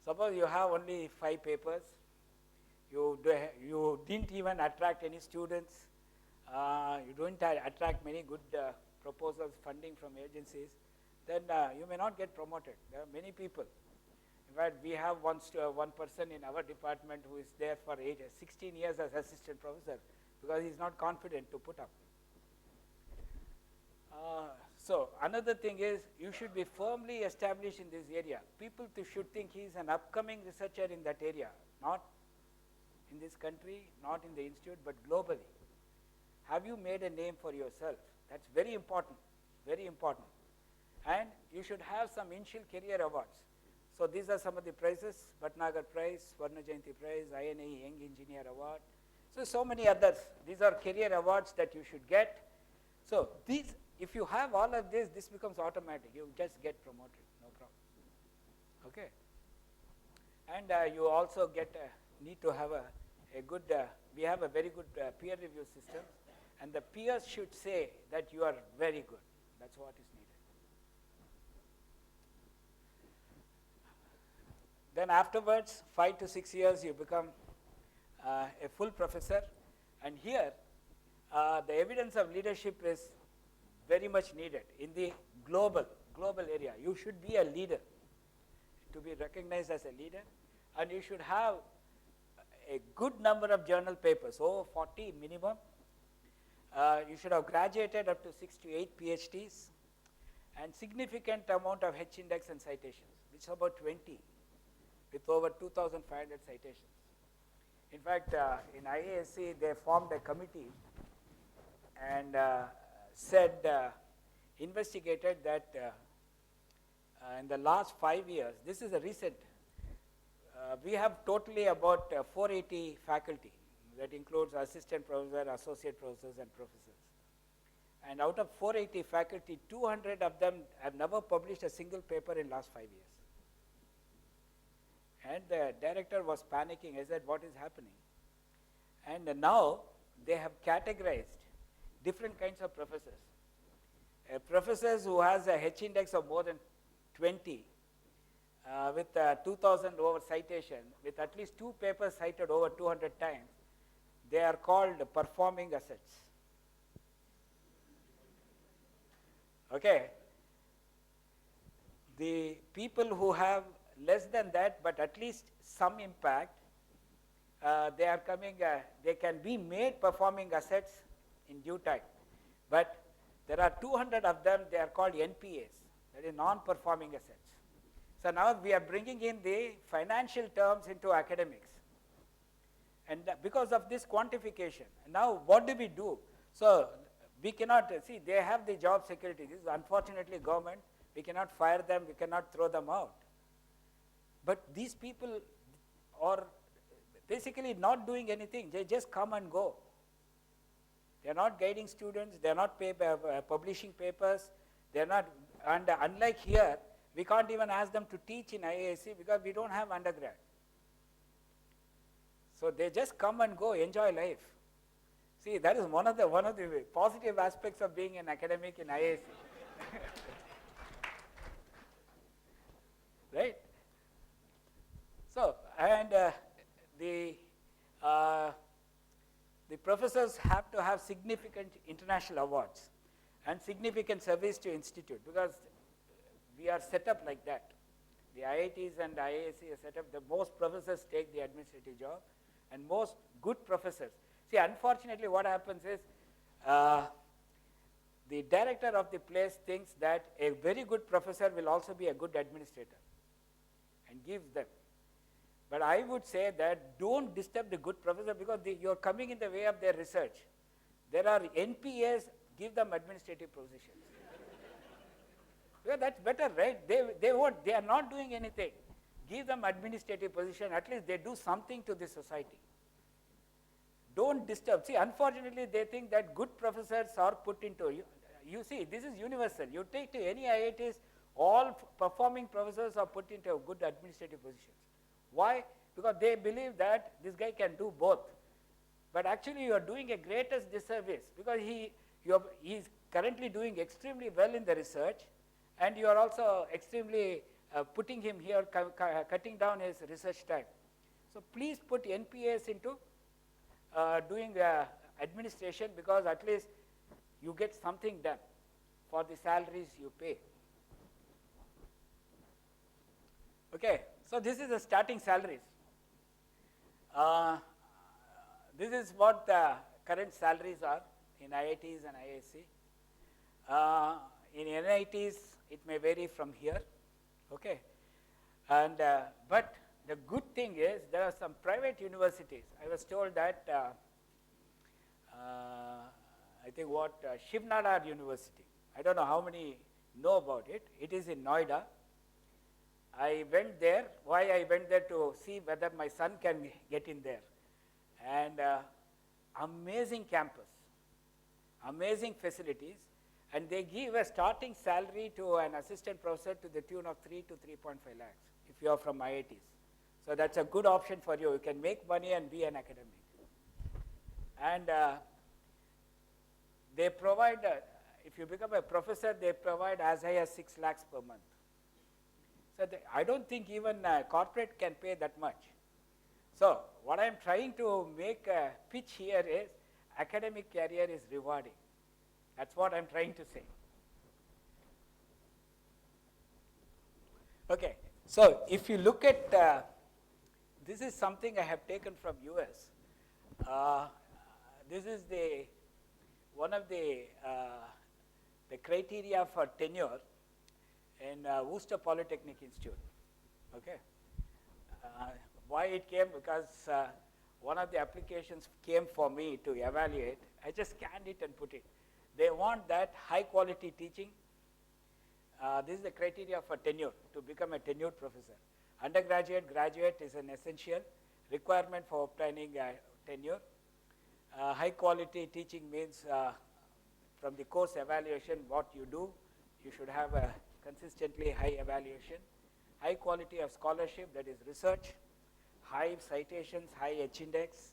Suppose you have only 5 papers, you didn't even attract any students, you don't attract many good proposals, funding from agencies, then you may not get promoted. There are many people. In fact, we have one person in our department who is there for 16 years as assistant professor because he's not confident to put up. So another thing is you should be firmly established in this area. People should think he is an upcoming researcher in that area, not in this country, not in the institute, but globally. Have you made a name for yourself? That's very important, very important. And you should have some initial career awards. So these are some of the prizes: Bhatnagar Prize, Swarna Jayanti Prize, INAE Young Engineer Award. So many others. These are career awards that you should get. So these, if you have all of this, this becomes automatic. You just get promoted, no problem. Okay. And you also need to have a good, we have a very good peer review system, and the peers should say that you are very good. That's what is needed. Then afterwards, 5 to 6 years, you become a full professor. And here, the evidence of leadership is very much needed in the global area. You should be a leader to be recognized as a leader, and you should have a good number of journal papers, 40 minimum. You should have graduated up to 6 to 8 PhDs, and significant amount of H-index and citations, which is about 20, with over 2,500 citations. In fact, in IASC, they formed a committee and investigated that in the last 5 years, this is a recent, we have totally about 480 faculty. That includes assistant professor, associate professors, and professors. And out of 480 faculty, 200 of them have never published a single paper in last 5 years. And the director was panicking. I said, what is happening? And now they have categorized different kinds of professors. Professors who has a H-index of more than 20, with 2,000 over citation, with at least 2 papers cited over 200 times, they are called performing assets. Okay. The people who have less than that, but at least some impact, they are coming, they can be made performing assets in due time. But there are 200 of them, they are called NPAs, that is non-performing assets. So now we are bringing in the financial terms into academics. And because of this quantification, now what do we do? So we cannot, see, they have the job security. This is unfortunately government. We cannot fire them, we cannot throw them out. But these people are basically not doing anything. They just come and go. They are not guiding students. They are not publishing papers. They are not, and unlike here, we can't even ask them to teach in IASC because we don't have undergrad. So they just come and go, enjoy life. See, that is one of the positive aspects of being an academic in IASC. Right? professors have to have significant international awards and significant service to institute, because we are set up like that. The IITs and IISc are set up, the most professors take the administrative job, and most good professors. See, unfortunately what happens is, the director of the place thinks that a very good professor will also be a good administrator and gives them. But I would say that don't disturb the good professor, because you're coming in the way of their research. There are NPAs, give them administrative positions. Well, that's better, right? They are not doing anything. Give them administrative position, at least they do something to the society. Don't disturb. See, unfortunately, they think that good professors are put into, you see, this is universal. You take to any IITs, all performing professors are put into good administrative positions. Why? Because they believe that this guy can do both. But actually, you are doing a greatest disservice, because he is currently doing extremely well in the research, and you are also extremely putting him here, cutting down his research time. So please put NPAs into doing administration, because at least you get something done for the salaries you pay. Okay, so this is the starting salaries. This is what the current salaries are in IITs and IISc. In NITs, it may vary from here. Okay, and but the good thing is there are some private universities. I was told that I think Shiv Nadar University. I don't know how many know about it. It is in Noida. I went there. Why I went there? To see whether my son can get in there. And amazing campus, amazing facilities, and they give a starting salary to an assistant professor to the tune of 3 to 3.5 lakhs if you are from IITs. So that's a good option for you. You can make money and be an academic. And they provide, if you become a professor, they provide as high as 6 lakhs per month. So I don't think even corporate can pay that much. So what I'm trying to make a pitch here is academic career is rewarding. That's what I'm trying to say. Okay, so if you look at, this is something I have taken from US. This is one of the criteria for tenure in Worcester Polytechnic Institute. Okay. Why it came? Because one of the applications came for me to evaluate. I just scanned it and put it. They want that high quality teaching. This is the criteria for tenure, to become a tenured professor. Undergraduate, graduate is an essential requirement for obtaining tenure. High quality teaching means from the course evaluation, what you do, you should have a consistently high evaluation. High quality of scholarship, that is research, high citations, high H-index,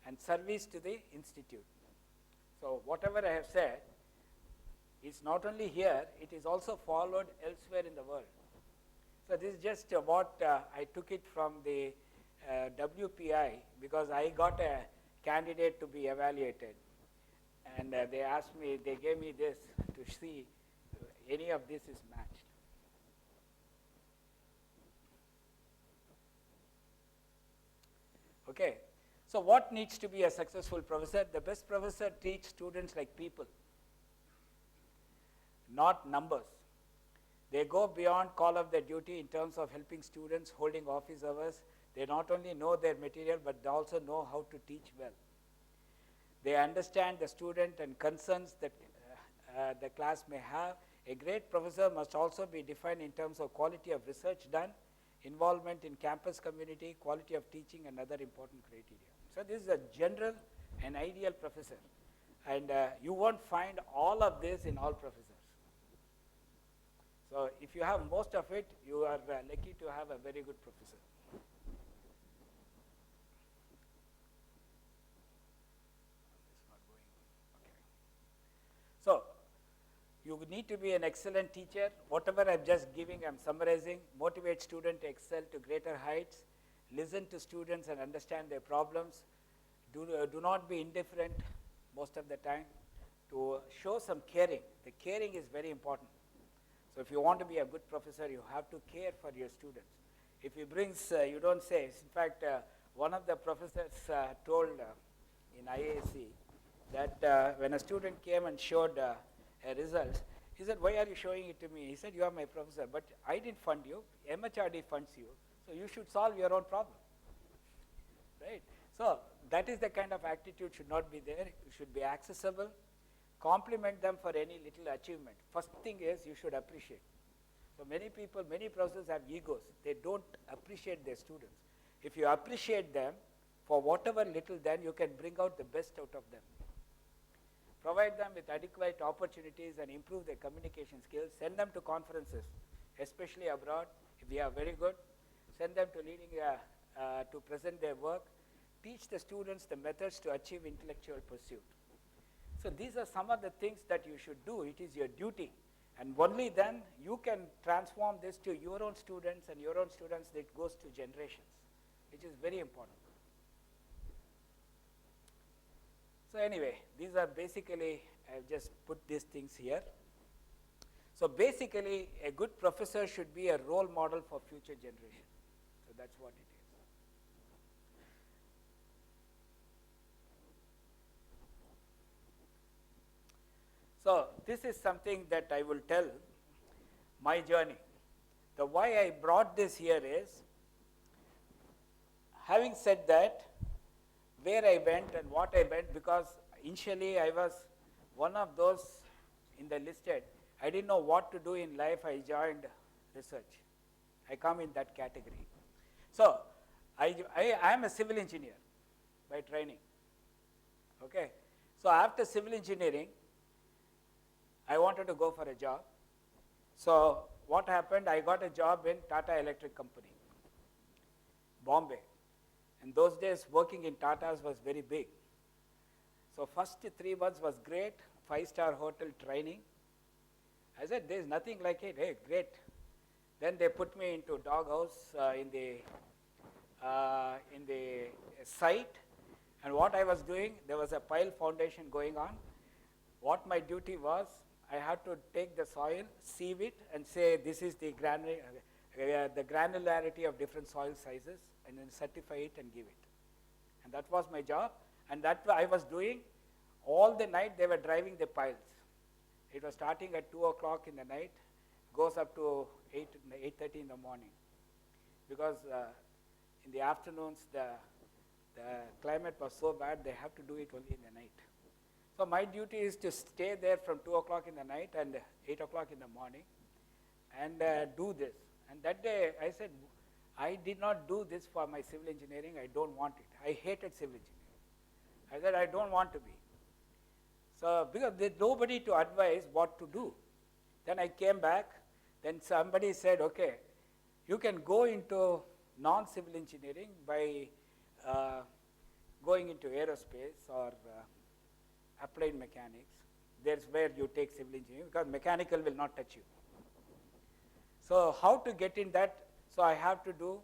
and service to the institute. So whatever I have said is not only here, it is also followed elsewhere in the world. So this is just what I took it from the WPI, because I got a candidate to be evaluated. And they asked me, they gave me this to see any of this is matched. Okay, so what needs to be a successful professor? The best professor treats students like people, not numbers. They go beyond call of their duty in terms of helping students, holding office hours. They not only know their material, but they also know how to teach well. They understand the student and concerns that the class may have. A great professor must also be defined in terms of quality of research done, involvement in campus community, quality of teaching, and other important criteria. So this is a general and ideal professor. And you won't find all of this in all professors. So if you have most of it, you are lucky to have a very good professor. So you need to be an excellent teacher. Whatever I'm just giving, I'm summarizing. Motivate students to excel to greater heights. Listen to students and understand their problems. do not be indifferent most of the time, to show some caring. The caring is very important. So if you want to be a good professor, you have to care for your students. If he brings, you don't say. In fact, one of the professors told in IAC that when a student came and showed a result, he said, "Why are you showing it to me?" He said, "You are my professor, but I didn't fund you. MHRD funds you, so you should solve your own problem." Right? So that is the kind of attitude should not be there. You should be accessible. Compliment them for any little achievement. First thing is you should appreciate. So many people, many professors have egos. They don't appreciate their students. If you appreciate them for whatever little, then you can bring out the best out of them. Provide them with adequate opportunities and improve their communication skills. Send them to conferences, especially abroad, if they are very good. Send them to to present their work. Teach the students the methods to achieve intellectual pursuit. So these are some of the things that you should do. It is your duty. And only then you can transform this to your own students, and your own students, it goes to generations, which is very important. So anyway, these are basically, I've just put these things here. So basically, a good professor should be a role model for future generations. So that's what it is. So this is something that I will tell my journey. The why I brought this here is, having said that, where I went and what I went, because initially I was one of those in the listed. I didn't know what to do in life. I joined research. I come in that category. So I am a civil engineer by training. Okay. So after civil engineering, I wanted to go for a job. So what happened, I got a job in Tata Electric Company, Bombay. In those days, working in Tata's was very big. So first 3 months was great, 5-star hotel training. I said, there's nothing like it. Hey, great. Then they put me into doghouse in the site. And what I was doing, there was a pile foundation going on. What my duty was, I had to take the soil, sieve it, and say this is the granularity of different soil sizes, and then certify it and give it. And that was my job. And that I was doing all the night. They were driving the piles. It was starting at 2 o'clock in the night, goes up to 8:30 in the morning. Because in the afternoons, the climate was so bad, they have to do it only in the night. So my duty is to stay there from 2 o'clock in the night and 8 o'clock in the morning and do this. And that day I said, I did not do this for my civil engineering. I don't want it. I hated civil engineering. I said, I don't want to be. So because there's nobody to advise what to do. Then I came back. Then somebody said, okay, you can go into non-civil engineering by going into aerospace or applied mechanics. There's where you take civil engineering, because mechanical will not touch you. So how to get in that? So I have to do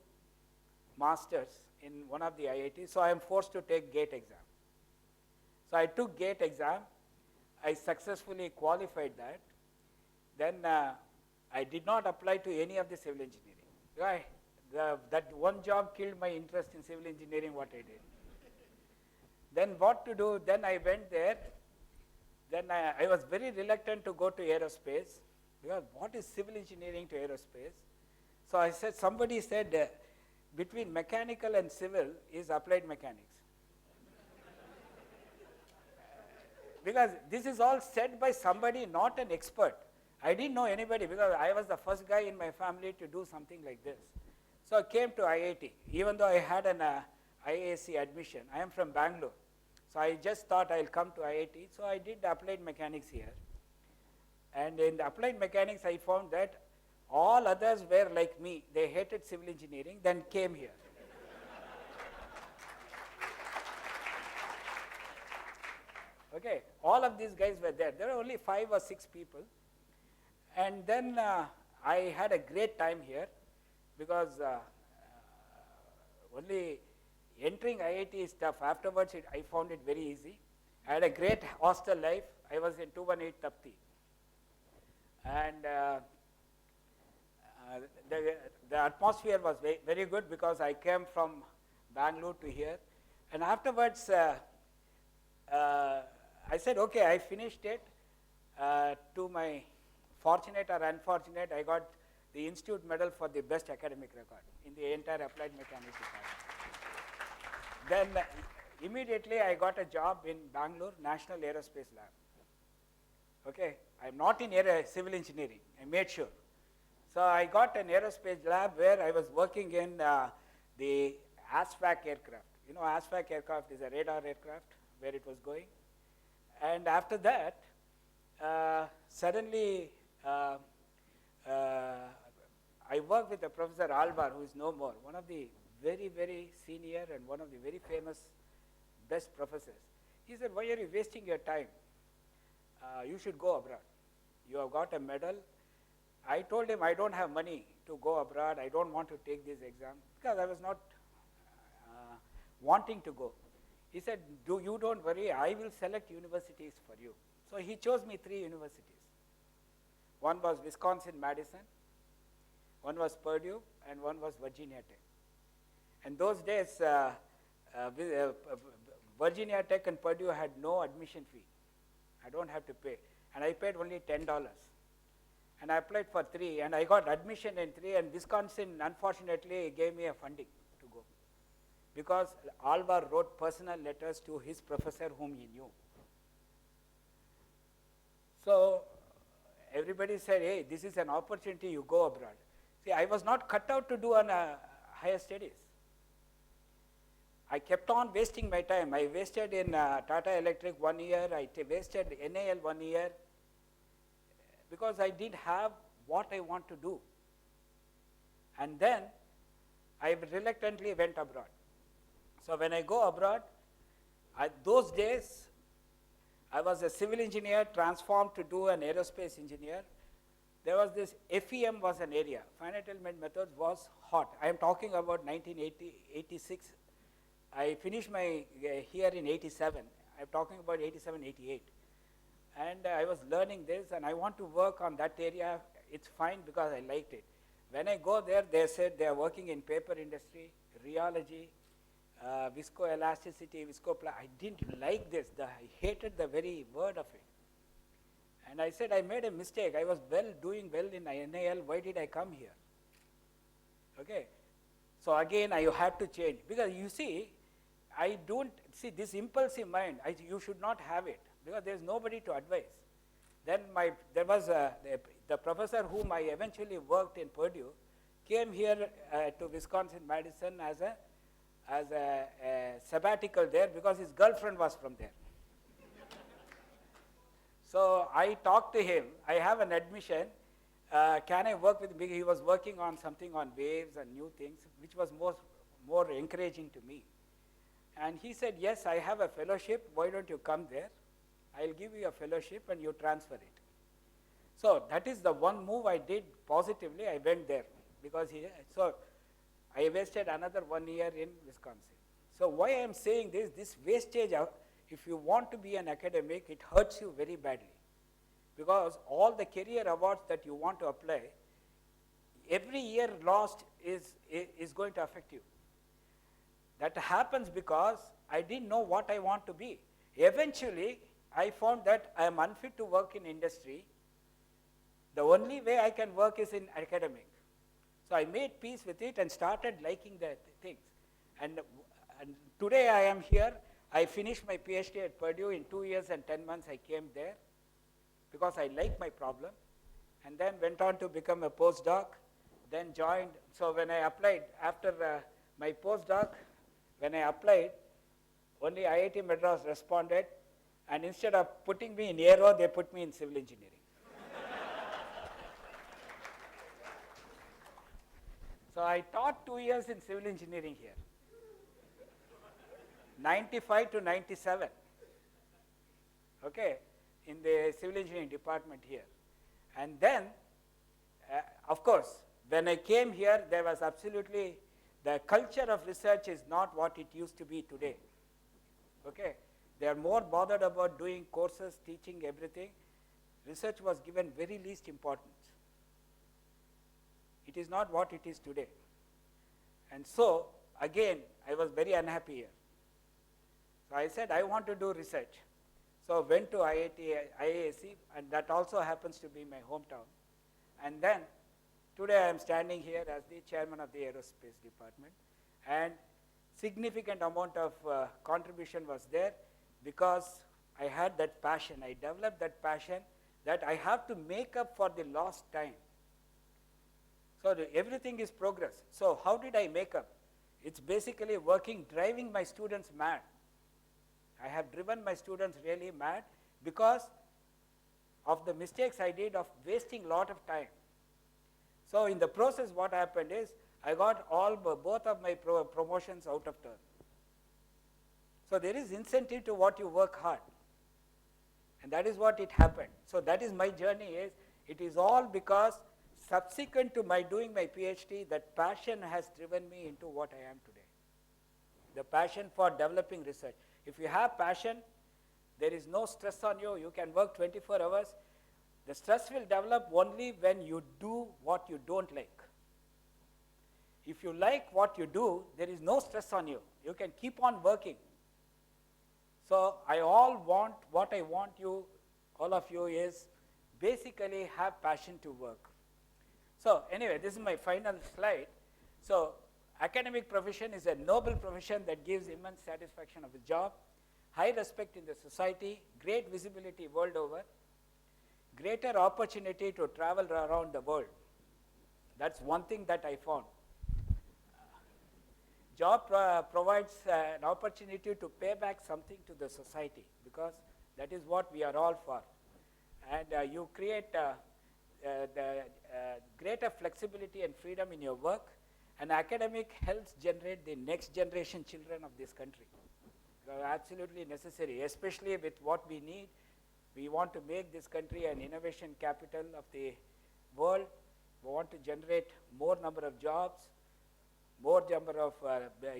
masters in one of the IITs. So I am forced to take GATE exam. So I took GATE exam. I successfully qualified that. Then I did not apply to any of the civil engineering. Right? That one job killed my interest in civil engineering, what I did. Then what to do? Then I went there. Then I was very reluctant to go to aerospace, because what is civil engineering to aerospace? So I said, somebody said between mechanical and civil is applied mechanics. Because this is all said by somebody, not an expert. I didn't know anybody, because I was the first guy in my family to do something like this. So I came to IIT, even though I had an IAC admission. I am from Bangalore. So I just thought I'll come to IIT. So I did applied mechanics here. And in the applied mechanics, I found that all others were like me. They hated civil engineering, then came here. Okay, all of these guys were there. There were only 5 or 6 people. And then I had a great time here, because only entering IIT is tough. Afterwards, I found it very easy. I had a great hostel life. I was in 218 Tapti. And the atmosphere was very good because I came from Bangalore to here. And afterwards, I said, okay, I finished it. To my fortunate or unfortunate, I got the Institute Medal for the best academic record in the entire applied mechanics department. Then immediately I got a job in Bangalore National Aerospace Lab. Okay, I'm not in civil engineering, I made sure. So I got an aerospace lab where I was working in the ASFAC aircraft. You know, ASFAC aircraft is a radar aircraft where it was going. And after that, suddenly I worked with a Professor Alvar, who is no more, one of the very, very senior and one of the very famous best professors. He said, why are you wasting your time? You should go abroad. You have got a medal. I told him I don't have money to go abroad. I don't want to take this exam because I was not wanting to go. He said, you don't worry, I will select universities for you. So he chose me 3 universities. One was Wisconsin-Madison, one was Purdue, and one was Virginia Tech. And those days, Virginia Tech and Purdue had no admission fee. I don't have to pay. And I paid only $10. And I applied for 3, and I got admission in 3, and Wisconsin, unfortunately, gave me a funding to go. Because Alvar wrote personal letters to his professor whom he knew. So everybody said, hey, this is an opportunity, you go abroad. See, I was not cut out to do higher studies. I kept on wasting my time. I wasted in Tata Electric 1 year, I wasted NAL 1 year, because I didn't have what I want to do. And then I reluctantly went abroad. So when I go abroad, those days, I was a civil engineer transformed to do an aerospace engineer. There was this, FEM was an area. Finite element methods was hot. I am talking about 1986. I finished my here in 87. I'm talking about 87, 88. And I was learning this, and I want to work on that area. It's fine because I liked it. When I go there, they said they are working in paper industry, rheology, viscoelasticity, I didn't like this. I hated the very word of it. And I said, I made a mistake. I was doing well in NAL. Why did I come here? Okay. So again, I have to change. Because you see, I don't, see this impulsive mind, you should not have it. Because there's nobody to advise. Then there was the professor whom I eventually worked in Purdue, came here to Wisconsin-Madison as a sabbatical there because his girlfriend was from there. So I talked to him, I have an admission, can I work with him? He was working on something on waves and new things, which was more encouraging to me. And he said, yes, I have a fellowship, why don't you come there? I'll give you a fellowship and you transfer it. So that is the one move I did positively, I went there. So I wasted another 1 year in Wisconsin. So why I am saying this wastage, if you want to be an academic, it hurts you very badly. Because all the career awards that you want to apply, every year lost is going to affect you. That happens because I didn't know what I want to be. Eventually, I found that I am unfit to work in industry. The only way I can work is in academic. So I made peace with it and started liking the things. And today I am here. I finished my PhD at Purdue in 2 years and 10 months. I came there because I liked my problem, and then went on to become a postdoc, then joined. So when I applied, after my postdoc, when I applied, only IIT Madras responded, and instead of putting me in aero, they put me in civil engineering. So I taught 2 years in civil engineering here, 95 to 97, okay, in the civil engineering department here. And then, of course, when I came here, there was absolutely the culture of research is not what it used to be today. Okay? They are more bothered about doing courses, teaching everything. Research was given very least importance. It is not what it is today. And so, again, I was very unhappy here. So I said, I want to do research. So went to IAC, and that also happens to be my hometown. And then, today I am standing here as the chairman of the aerospace department. And significant amount of contribution was there because I had that passion. I developed that passion that I have to make up for the lost time. So everything is progress. So how did I make up? It's basically working, driving my students mad. I have driven my students really mad because of the mistakes I did of wasting a lot of time. So in the process, what happened is I got both of my promotions out of turn. So there is incentive to what you work hard. And that is what it happened. So that is my journey is, it is all because subsequent to my doing my PhD, that passion has driven me into what I am today. The passion for developing research. If you have passion, there is no stress on you. You can work 24 hours. The stress will develop only when you do what you don't like. If you like what you do, there is no stress on you. You can keep on working. So what I want you, all of you, is basically have passion to work. So anyway, this is my final slide. So academic profession is a noble profession that gives immense satisfaction of the job, high respect in the society, great visibility world over, greater opportunity to travel around the world. That's one thing that I found. Job provides an opportunity to pay back something to the society because that is what we are all for. And you create the greater flexibility and freedom in your work, and academic helps generate the next generation children of this country. They are absolutely necessary, especially with what we need. We want to make this country an innovation capital of the world. We want to generate more number of jobs, more number of,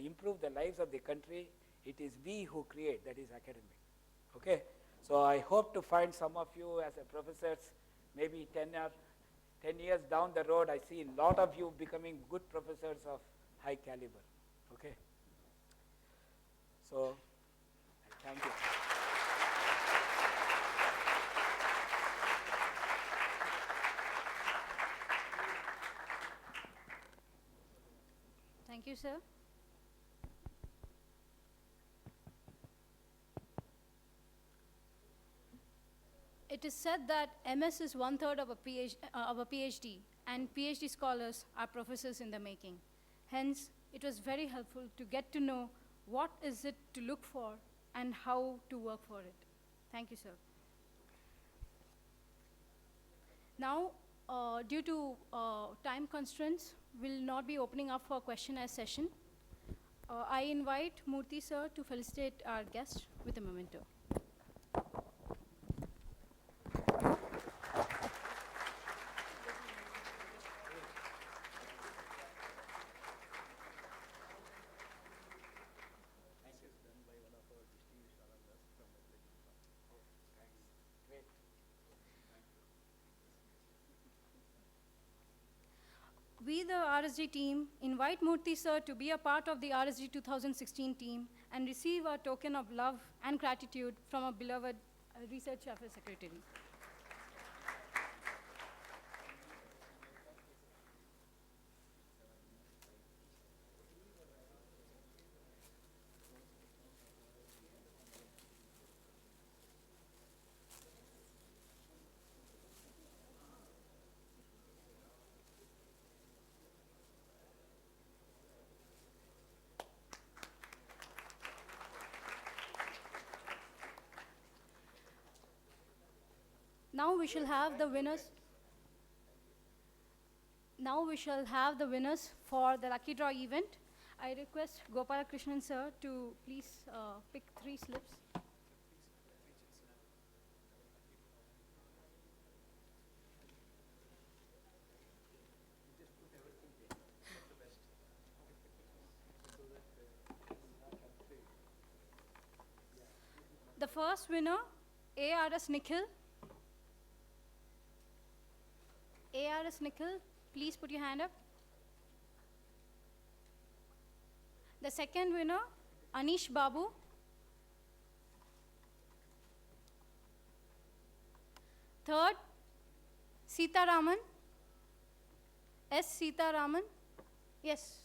improve the lives of the country. It is we who create, that is academic. Okay? So I hope to find some of you as a professors, maybe 10 years down the road, I see a lot of you becoming good professors of high caliber. Okay? So, thank you. Thank you, sir. It is said that MS is 1/3 of a PhD, and PhD scholars are professors in the making. Hence, it was very helpful to get to know what is it to look for and how to work for it. Thank you, sir. Now, due to time constraints, we'll not be opening up for question and session. I invite Murthy sir to felicitate our guest with a memento. We, the RSG team, invite Murthy sir to be a part of the RSG 2016 team and receive a token of love and gratitude from our beloved Research Affairs Secretary. Now we shall have the winners. Now we shall have the winners for the lucky draw event. I request Gopala Krishnan sir to please pick 3 slips. The first winner, ARS Nikhil. ARS Nikhil, please put your hand up. The second winner, Anish Babu. Third, Sita Raman. S. Sita Raman. Yes.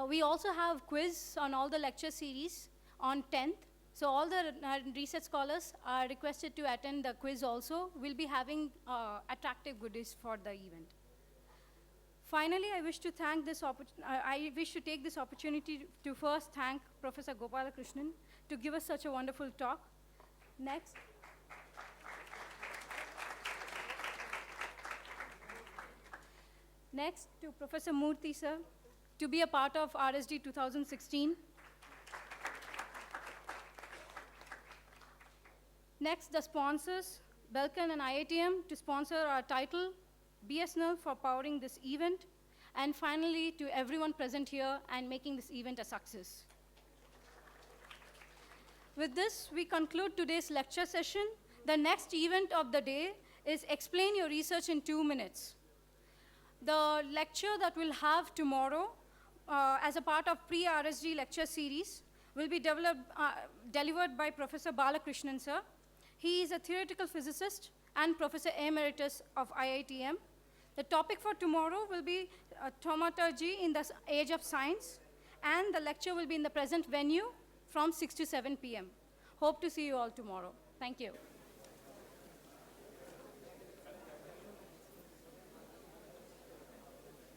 We also have quiz on all the lecture series on 10th. So all the research scholars are requested to attend the quiz also. We'll be having attractive goodies for the event. Finally, I wish to take this opportunity to first thank Professor Gopalakrishnan to give us such a wonderful talk. Next. Next, to Professor Murthy, sir, to be a part of RSD 2016. Next, the sponsors, Belcan and IITM, to sponsor our title, BSNL for powering this event, and finally, to everyone present here and making this event a success. With this, we conclude today's lecture session. The next event of the day is Explain Your Research in 2 minutes. The lecture that we'll have tomorrow as a part of pre-RSD lecture series will be delivered by Professor Balakrishnan, sir. He is a theoretical physicist and Professor Emeritus of IITM. The topic for tomorrow will be thaumaturgy in the age of science, and the lecture will be in the present venue from 6 to 7 p.m. Hope to see you all tomorrow. Thank you.